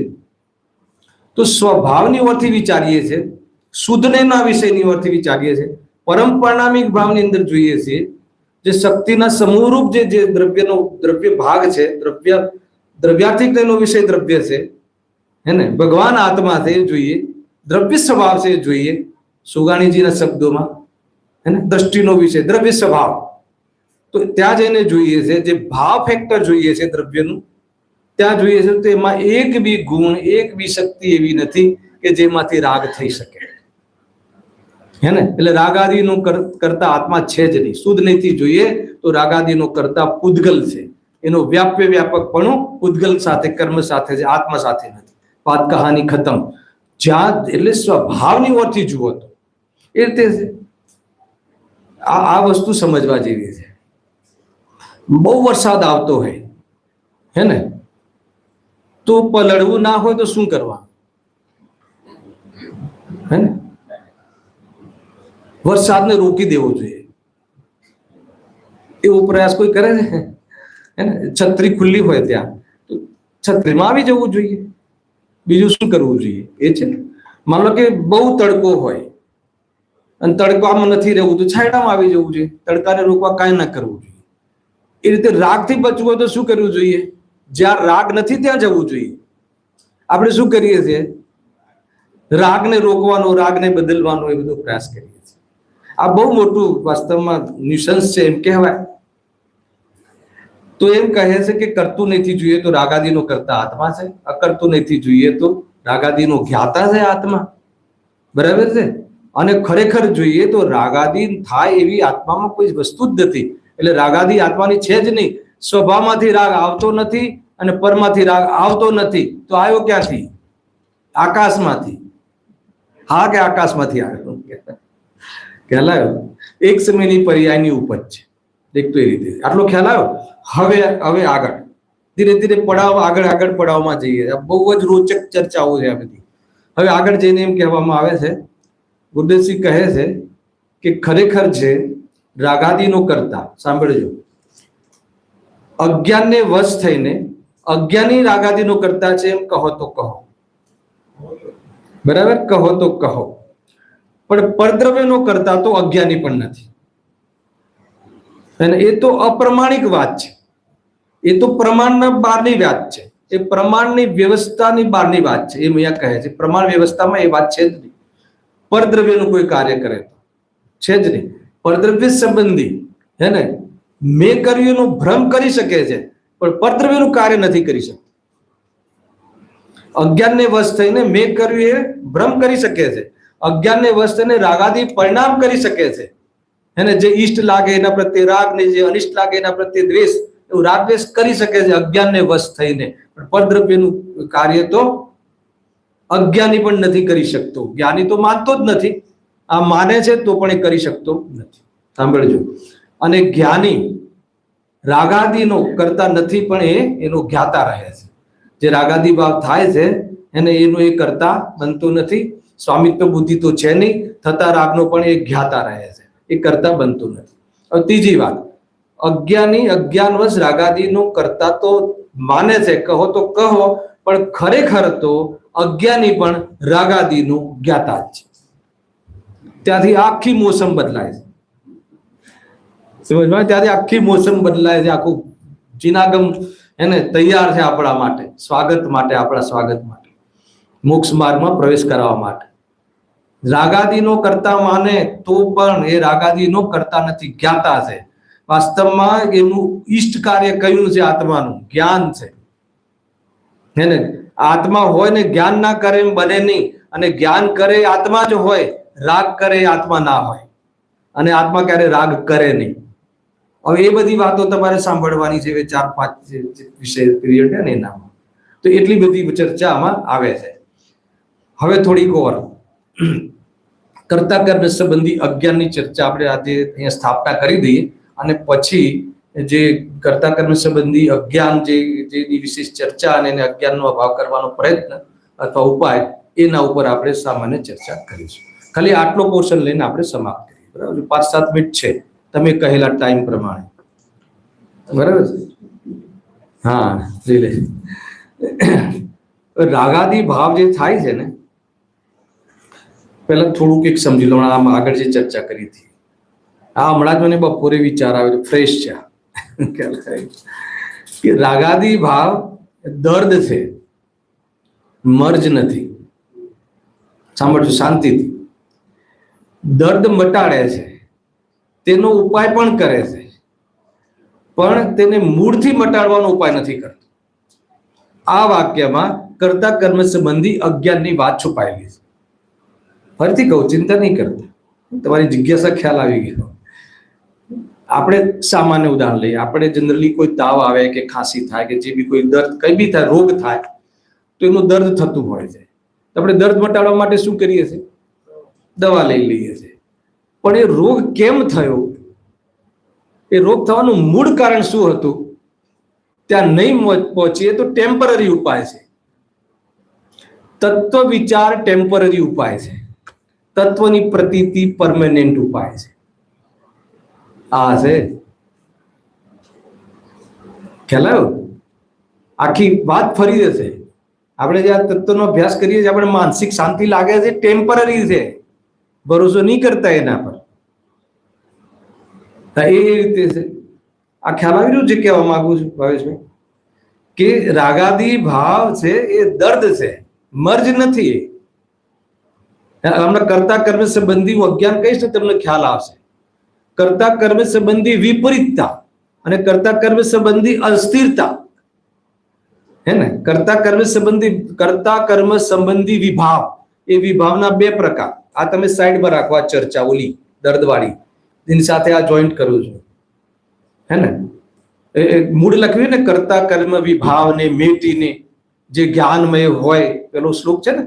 S1: તો સ્વભાવની ઓરથી વિચારીએ છીએ, શુદ્ધના વિષયની ઓરથી વિચારીએ છીએ. પરમ પરિણામિક ભાવની અંદર જોઈએ છીએ જે શક્તિના સમૂહરૂપ જે દ્રવ્ય ભાગ છે, દ્રવ્યાર્થિકનો વિષય દ્રવ્ય છે, હે ને? ભગવાન આત્મા છે જોઈએ, દ્રવ્ય સ્વભાવ છે જોઈએ, સુગાણીજીના શબ્દોમાં, હે ને? દ્રષ્ટિનો વિષય દ્રવ્ય સ્વભાવ. તો ત્યાં જઈને જોઈએ છે જે ભાવ ફેક્ટર જોઈએ છે દ્રવ્યનું, ત્યાં જોઈએ છે તો એમાં એક બી ગુણ, એક બી શક્તિ એવી નથી કે જેમાંથી રાગ થઈ શકે, હે ને? એટલે રાગાદીનો કરતા આત્મા છે જ નહીં. શુદ્ધ નથી જોઈએ તો રાગાદીનો કરતા પૂદગલ છે. એનો વ્યાપકપણું પૂદગલ સાથે, કર્મ સાથે છે, આત્મા સાથે નથી. વાત કહાની ખતમ. જ્યાં એટલે સ્વભાવની ઓરથી જુઓ તો એ રીતે છે. આ વસ્તુ સમજવા જેવી છે. બહુ વરસાદ આવતો હોય, હે ને? તો પલળવું ના હોય તો શું કરવાનું? હે ને? વરસાદને રોકી દેવો જોઈએ. એવો પ્રયાસ કોઈ કરે છે? હે ને? છત્રી ખુલ્લી હોય ત્યાં તો છત્રીમાં આવી જવું જોઈએ. બીજું શું કરવું જોઈએ? એ છે. માનો કે બહુ તડકો હોય અને તડકામાં નથી રહેવું તો છાંયડામાં આવી જવું જોઈએ, તડકાને રોકવા કાંઈ ના કરવું જોઈએ. એ રીતે રાગથી બચવું હોય તો શું કરવું જોઈએ? જ્યાં રાગ નથી ત્યાં જવું જોઈએ. આપણે શું કરીએ છીએ? રાગને રોકવાનો, રાગને બદલવાનો એ બધો પ્રયાસ કરીએ છીએ. આ બહુ મોટું વાસ્તવમાં ન્યુસન્સ છે એમ કહેવાય. તો એમ કહે છે કે કરતું નથી જોઈએ તો રાગાદીનો કરતા આત્મા છે, અકરતું નથી જોઈએ તો રાગાદીનો જ્ઞાતા છે આત્મા. બરાબર છે? અને ખરેખર જોઈએ તો રાગાદી થાય એવી આત્મામાં કોઈ વસ્તુ જ નથી. એટલે રાગાદી આત્માની છે જ નહીં. સ્વભાવમાંથી રાગ આવતો નથી અને પરમાંથી રાગ આવતો નથી. તો આવ્યો ક્યાંથી? આકાશમાંથી. હા કે આકાશમાંથી આવ્યો ખ્યાલ આવ્યો? એક સમયની પર્યાયની ઉપજ છે. દેખતો એ રીતે આટલો ખ્યાલ આવ્યો. હવે આગળ ધીરે ધીરે આગળ પડાવમાં જઈએ. બહુ જ રોચક ચર્ચાઓ છે આ બધી. હવે આગળ જઈને એમ કહેવામાં આવે છે, ગુરુદેવસિંહ કહે છે કે ખરેખર છે રાગાદીનો કરતા. સાંભળજો, અજ્ઞાનને વશ થઈને અજ્ઞાની રાગાદીનો કરતા છે એમ કહો તો કહો. બરાબર? કહો તો કહો. પણ પરદ્રવ્યનો કરતા તો અજ્ઞાની પણ નથી. અને એ તો અપ્રમાણિક વાત છે. એ તો પ્રમાણના બહારની વાત છે. એ પ્રમાણની વ્યવસ્થાની બહારની વાત છે. એમ અહીંયા કહે છે પ્રમાણ વ્યવસ્થામાં એ વાત છે જ નહીં. પરદ્રવ્યનું કોઈ કાર્ય કરે તો છે જ નહીં. પરદ્રવ્ય સંબંધી હે ને મેં કર્યું એનો ભ્રમ કરી શકે છે, પણ પરદ્રવ્યનું કાર્ય નથી કરી શકતું. અજ્ઞાનને વશ થઈને મેં કર્યું એ ભ્રમ કરી શકે છે. અજ્ઞાનને વશ થઈને રાગાદી પરિણામ કરી શકે છે. એને જે ઈષ્ટ લાગે એના પ્રત્યે રાગ ને જે અનિષ્ટ લાગે એના પ્રત્યે દ્વેષ, એવું રાગ દ્વેષ કરી શકે છે અજ્ઞાનને વશ થઈને. પણ પરદ્રવ્યનું કાર્ય તો અજ્ઞાની પણ નથી કરી શકતો. જ્ઞાની તો માનતો જ નથી. આ માને છે તો પણ એ કરી શકતો નથી. સાંભળજો, અને જ્ઞાની રાગાદીનો કરતા નથી પણ એનો જ્ઞાતા રહે છે. જે રાગાદી ભાવ થાય છે એને એનો એ કરતા બનતો નથી. સ્વામિત્વ બુદ્ધિ તો છે નહીં, થતા રાગનો પણ એ જ્ઞાતા રહે છે, એ કરતા બનતું નથી. હવે ત્રીજી વાત, અજ્ઞાની અજ્ઞાનવશ રાગાદીનો કરતા તો માને છે, કહો તો કહો, પણ ખરેખર તો અજ્ઞાની પણ રાગાદીનું જ્ઞાતા જ છે. ત્યાંથી આખી મોસમ બદલાય છે. સમજમાં? ત્યાંથી આખી મોસમ બદલાય છે. આખું જીનાગમ એને તૈયાર છે આપણા માટે, સ્વાગત માટે, આપણા સ્વાગત માટે, મોક્ષ માર્ગમાં પ્રવેશ કરવા માટે. રાગાદીનો કરતા માને તો પણ એ રાગાદીનો કરતા નથી, જ્ઞાતા છે. વાસ્તવમાં એનું ઈષ્ટ કાર્ય કયું છે? આત્માનું જ્ઞાન છે. હે ને? આત્મા હોય ને જ્ઞાન ના કરે એમ બને નહીં. અને જ્ઞાન કરે આત્મા જ હોય, રાગ કરે આત્મા ના હોય. અને આત્મા ક્યારે રાગ કરે નહીં. હવે એ બધી વાતો તમારે સાંભળવાની છે 4-5 વિષય પીરિયડ છે ને એનામાં. તો એટલી બધી ચર્ચા આમાં આવે છે. હવે થોડીક ઓર કરતા કર્મ સંબંધી અજ્ઞાનની ચર્ચા આપણે આજે અહીંયા સ્થાપના કરી દઈએ, અને પછી જે કરતા કર્મ સંબંધી અજ્ઞાન જેની વિશેષ ચર્ચા અને એને અજ્ઞાનનો અભાવ કરવાનો પ્રયત્ન અથવા ઉપાય, એના ઉપર આપણે સામાન્ય ચર્ચા કરીશું. ખાલી આટલો પોર્શન લઈને આપણે સમાપ્ત કરીએ. બરાબર? 5-7 મિનિટ છે તમે કહેલા ટાઈમ પ્રમાણે. બરાબર? હા, જોઈ લે. રાગાદી ભાવ જે થાય છે ને, પહેલા થોડુંક એક સમજી લો. આમાં આગળ જે ચર્ચા કરી હતી, આ હમણાં જ મને બપોરે વિચાર આવ્યો, ફ્રેશ છે કે રાગાદી ભાવ દર્દ છે, મર્જ નથી. સાંભળજો શાંતિથી. દર્દ મટાડે છે, તેનો ઉપાય પણ કરે છે, પણ તેને મૂળથી મટાડવાનો ઉપાય નથી કરતો. આ વાક્યમાં કરતા કર્મ સંબંધી અજ્ઞાનની વાત છુપાયેલી છે. ફરીથી કહું, ચિંતા નહીં કરતા, તમારી જિજ્ઞાસા ખ્યાલ આવી ગયો. આપણે સામાન્ય ઉદાહરણ લઈએ. આપણે જનરલી કોઈ તાવ આવે કે ખાંસી થાય કે જે બી કોઈ દર્દ કઈ બી થાય, રોગ થાય, તો એનું દર્દ થતું હોય છે. તો આપણે દર્દ મટાડવા માટે શું કરીએ છીએ? દવા લઈ લઈએ છીએ. પણ એ રોગ કેમ થયો, એ રોગ થવાનું મૂળ કારણ શું હતું, ત્યાં નહીં પહોંચીએ તો ટેમ્પરરી ઉપાય છે. તત્વ વિચાર ટેમ્પરરી ઉપાય છે, તત્વની પ્રતીતિ પરમેનન્ટ ઉપાય છે. આ છે ખ્યાલ આવ્યો? આખી વાત ફરી જશે. આપણે જે આ તત્વનો અભ્યાસ કરીએ છીએ આપણે માનસિક શાંતિ લાગે છે, ટેમ્પરરી છે, ભરોસો નહીં કરતા એના પર. એ રીતે છે. આ ખ્યાલ આવી રહ્યું છે કહેવા માંગુ છું ભાવેશભાઈ કે રાગાદી ભાવ છે એ દર્દ છે, મર્જ નથી. હમણાં કરતા કર્મ સંબંધી હું અજ્ઞાન કહીશ ને તમને ખ્યાલ આવશે. કરતા કર્મ સંબંધી વિપરીતતા અને કરતા કર્મ સંબંધી અસ્થિરતા, હે ને. કરતા કર્મ સંબંધી વિભાવ, એ વિભાવના બે પ્રકાર. આ તમે સાઈડમાં રાખો, આ ચર્ચા ઓલી દર્દવાળી એની સાથે આ જોઈન્ટ કરું છું, હે ને. મૂળ લખ્યું ને, કરતા કર્મ વિભાવને મેટીને જે જ્ઞાનમય હોય, પેલો શ્લોક છે ને,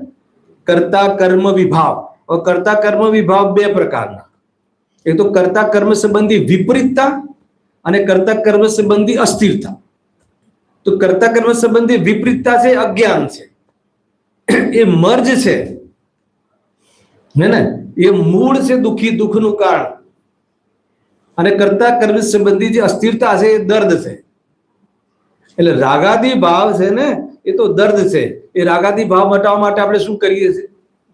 S1: કરતા કર્મ વિભાવ. કરતા કર્મ વિભાવ બે પ્રકારના. એક તો કરતા કર્મ સંબંધી વિપરીતતા અને કરતા કર્મ સંબંધી અસ્થિરતા. તો કરતા કર્મ સંબંધી વિપરીતતા છે, અજ્ઞાન છે, એ મર્જ છે, હે ને. એ મૂળ છે દુઃખનું કારણ. અને કરતા કર્મ સંબંધી જે અસ્થિરતા છે એ દર્દ છે. એટલે રાગાદી ભાવ છે ને એ તો દર્દ છે. એ રાગાદી ભાવ હટાવવા માટે આપણે શું કરીએ છીએ?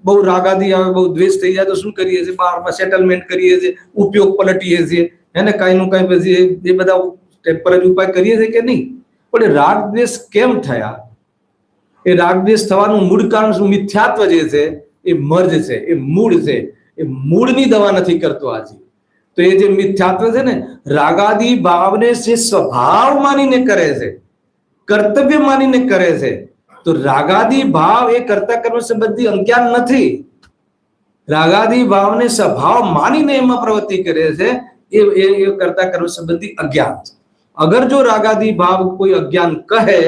S1: બહુ રાગાદી આવે, બહુ દ્વેષ થઈ જાય તો શું કરીએ છીએ? બહારમાં સેટલમેન્ટ કરીએ છીએ, ઉપયોગ પલટીએ છીએ, એને કઈ નું કઈ પછી એ બધા ટેમ્પરરી ઉપાય કરીએ છીએ કે નહીં? પણ રાગ દ્વેષ કેમ થયા? એ રાગ દ્વેષ થવાનું મૂળ કારણ શું? મિથ્યાત્વ જે છે એ મર્જ છે, એ મૂળ છે. એ મૂળની દવા નથી કરતો આજે. તો એ જે મિથ્યાત્વ છે ને, રાગાદી ભાવને જે સ્વભાવ માનીને કરે છે, કર્તવ્ય માનીને કરે છે, તો રાગાદી ભાવ એ કરતા કર્મ સંબંધી અજ્ઞાન નથી. રાગાદી ભાવને સ્વભાવ માનીને એમાં પ્રવૃત્તિ કરે છે, એ કરતા કર્મ સંબંધી અજ્ઞાન છે. અગર જો રાગાદી ભાવ કોઈ અજ્ઞાન કહે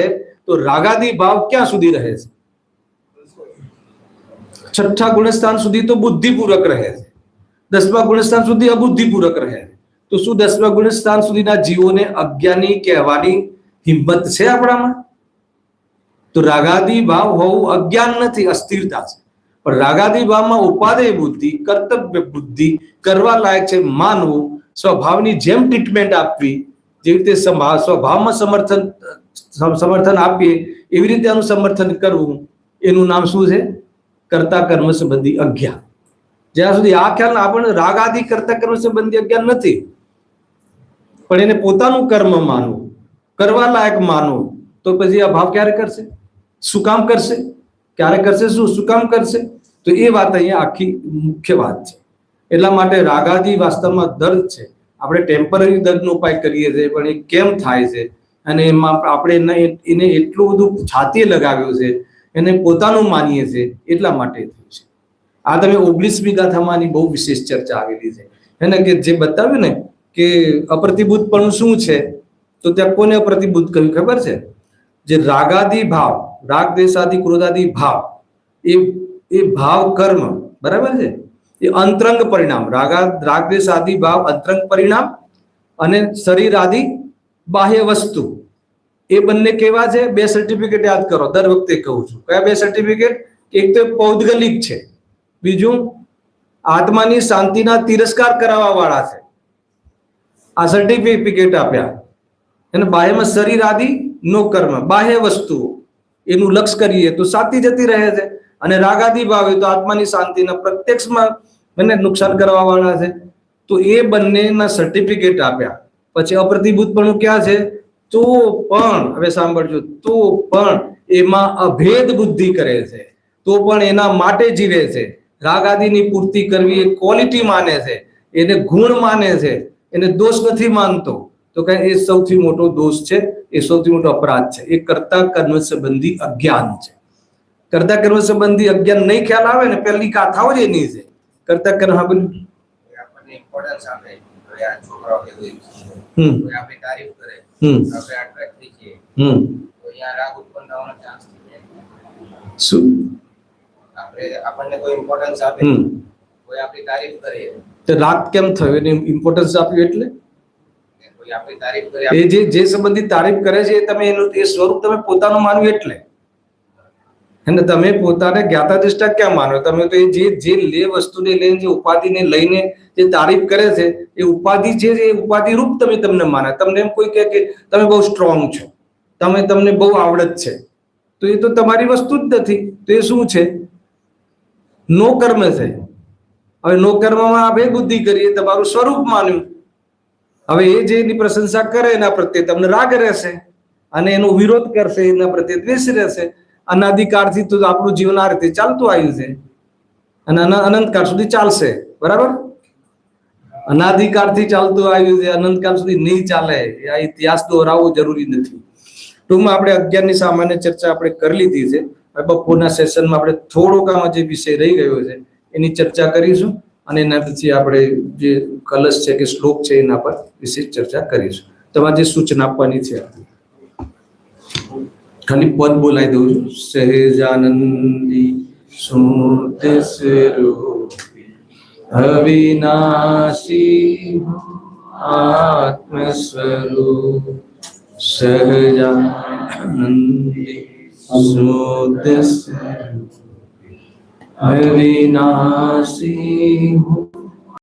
S1: તો રાગાદી ભાવ ક્યાં સુધી રહે છે? છઠ્ઠા ગુણસ્થાન સુધી તો બુદ્ધિપૂર્વક રહે છે, 10મા ગુણસ્થાન સુધી અબુદ્ધિપૂર્વક રહે. તો શું 10મા ગુણસ્થાન સુધીના જીવોને અજ્ઞાની કહેવાની હિંમત છે આપણામાં? તો રાગાદી ભાવ હોવું અજ્ઞાન નથી, અસ્થિરતા છે. પણ રાગાદી ભાવમાં ઉપાદેય બુદ્ધિ, કર્તવ્ય બુદ્ધિ, કરવા લાયક છે માનવું, સ્વભાવની જેમ ટ્રીટમેન્ટ આપવી, જેવી રીતે સ્વભાવમાં સમર્થન આપીએ એવી રીતે આનું સમર્થન કરવું, એનું નામ શું છે? કરતા કર્મ સંબંધી અજ્ઞાન. જ્યાં સુધી આ ખ્યાલ આપણને રાગ આદિ કરતા કર્મ સંબંધી અજ્ઞાન નથી, પણ એને પોતાનું કર્મ માનવું, કરવા લાયક માનવું, તો પછી આ ભાવ ક્યારે કરશે? શું કામ કરશે? ક્યારે કરશે? શું કામ કરશે? તો એ વાત અહીંયા આખી મુખ્ય વાત છે. એટલા માટે રાગાદી વાસ્તવમાં દર્દ છે. આપણે ટેમ્પરરી દર્દનો ઉપાય કરીએ છીએ, પણ એ કેમ થાય છે? અને એમાં આપણે એને એટલું બધું છાતીએ લગાવ્યું છે, એને પોતાનું માનીએ છીએ, એટલા માટે થયું છે. આ તમે 19મી ગાથામાંની બહુ વિશેષ ચર્ચા આવેલી છે, એને કે જે બતાવ્યું ને કે અપ્રતિભૂતપણું શું છે, તો ત્યાં કોને અપ્રતિભૂત કહ્યું ખબર છે? જે રાગાદી ભાવ, રાગ દ્વેષાદી ક્રોધાદી ભાવ, એ ભાવ કર્મ, બરાબર છે, એ અંતરંગ પરિણામ. રાગ દ્વેષાદી ભાવ અંતરંગ પરિણામ અને શરીર આદિ બાહ્ય વસ્તુ, એ બંને કેવા છે? બે સર્ટિફિકેટ યાદ કરો, દર વખતે કહું છું. કયા બે સર્ટિફિકેટ? એક તો પૌદ્ગલિક છે, બીજું આત્માની શાંતિના તિરસ્કાર કરાવવા વાળા છે. આ સર્ટિફિકેટ આપ્યા. અને બાહ્યમાં શરીર આદિ નો કર્મ, બાહ્ય વસ્તુઓ, એનું લક્ષ કરીએ તો સાતી જતી રહે છે. અને રાગાદી ભાવ તો આત્માની શાંતિના પ્રત્યક્ષમાં મને નુકસાન કરવા વાળા છે. તો એ બંનેના સર્ટિફિકેટ આપ્યા. પછી અપ્રતિભૂતપણું ક્યાં છે? તો પણ, હવે સાંભળજો, તો પણ એમાં અભેદ બુદ્ધિ કરે છે, તો પણ એના માટે જીવે છે. રાગ આદિની પૂર્તિ કરવી એ ક્વોલિટી માને છે, એને ગુણ માને છે, એને દોષ નથી માનતો. તો કે એ સૌથી મોટો દોષ છે, એ સૌથી મોટો અપરાધ છે. એ કરતા કર્મ સંબંધી અજ્ઞાન છે. કરતા કર્મ સંબંધી અજ્ઞાન નહીં ખ્યાલ આવે ને, પહેલી ગાથાઓ જ એની છે. કરતા કર્મ આપણને ઇમ્પોર્ટન્સ આપે, છોકરાઓ આપણી તારીફ કરે, આપણે અટ્રેક્ટ થઈ છીએ, તો અહીંયા રાગ ઉત્પન્ન થવાનો ચાન્સ છે. શું આપણને કોઈ ઇમ્પોર્ટન્સ આપે, કોઈ આપણી તારીફ કરે, તો રાગ કેમ થયો? એને ઇમ્પોર્ટન્સ આપ્યું એટલે કોઈ આપણી તારીફ કરે, એ જે સંબંધી તારીફ કરે છે, તમે એનું એ સ્વરૂપ તમે પોતાનું માન્યું એટલે. અને તમે પોતાને જ્ઞાતા દ્રષ્ટા ક્યાં માનો? તમે તો જે લે વસ્તુને લઈને, જે ઉપાધિને લઈને જે તારીફ કરે છે, એ ઉપાધિ છે, એ ઉપાધિ રૂપ તમને માને. તમને એમ કોઈ કહે કે તમે બહુ સ્ટ્રોંગ છો, તમને બહુ આવડત છે, તો તો એ તો તમારી વસ્તુ જ નથી. તો એ શું છે? નો કર્મ છે. હવે નો કર્મમાં આપણે બુદ્ધિ કરીએ, તમારું સ્વરૂપ માન્યું. હવે એ જે એની પ્રશંસા કરે એના પ્રત્યે તમને રાગ રહેશે, અને એનો વિરોધ કરશે એના પ્રત્યે દ્વેષ રહેશે. અનાદિકાળથી તો આપણું જીવન આ રીતે ચાલતું આવ્યું છે અને અનંતકાળ સુધી ચાલશે. બરાબર? અનાદિકાળથી ચાલતું આવ્યું છે, અનંતકાળ સુધી નહીં ચાલે. આ ઇતિહાસ દોહરાવવો જરૂરી નથી. ટૂંકમાં આપણે 11 ની સામાન્ય ચર્ચા આપણે કરી લીધી છે. બપોરના સેશનમાં આપણે થોડોક આમાં જે વિષય રહી ગયો છે એની ચર્ચા કરીશું, અને એના પછી આપણે જે કલશ છે કે શ્લોક છે એના પર વિશેષ ચર્ચા કરીશું. તમારે જે સૂચના આપવાની છે ખાલી પદ બોલાવી દઉં છું. સહેજાનંદી શુદ્ધ સ્વરૂપ અવિનાશી આત્મ સ્વરૂપ સહજાનંદી શુદ્ધ સ્વરૂપ અવિનાશી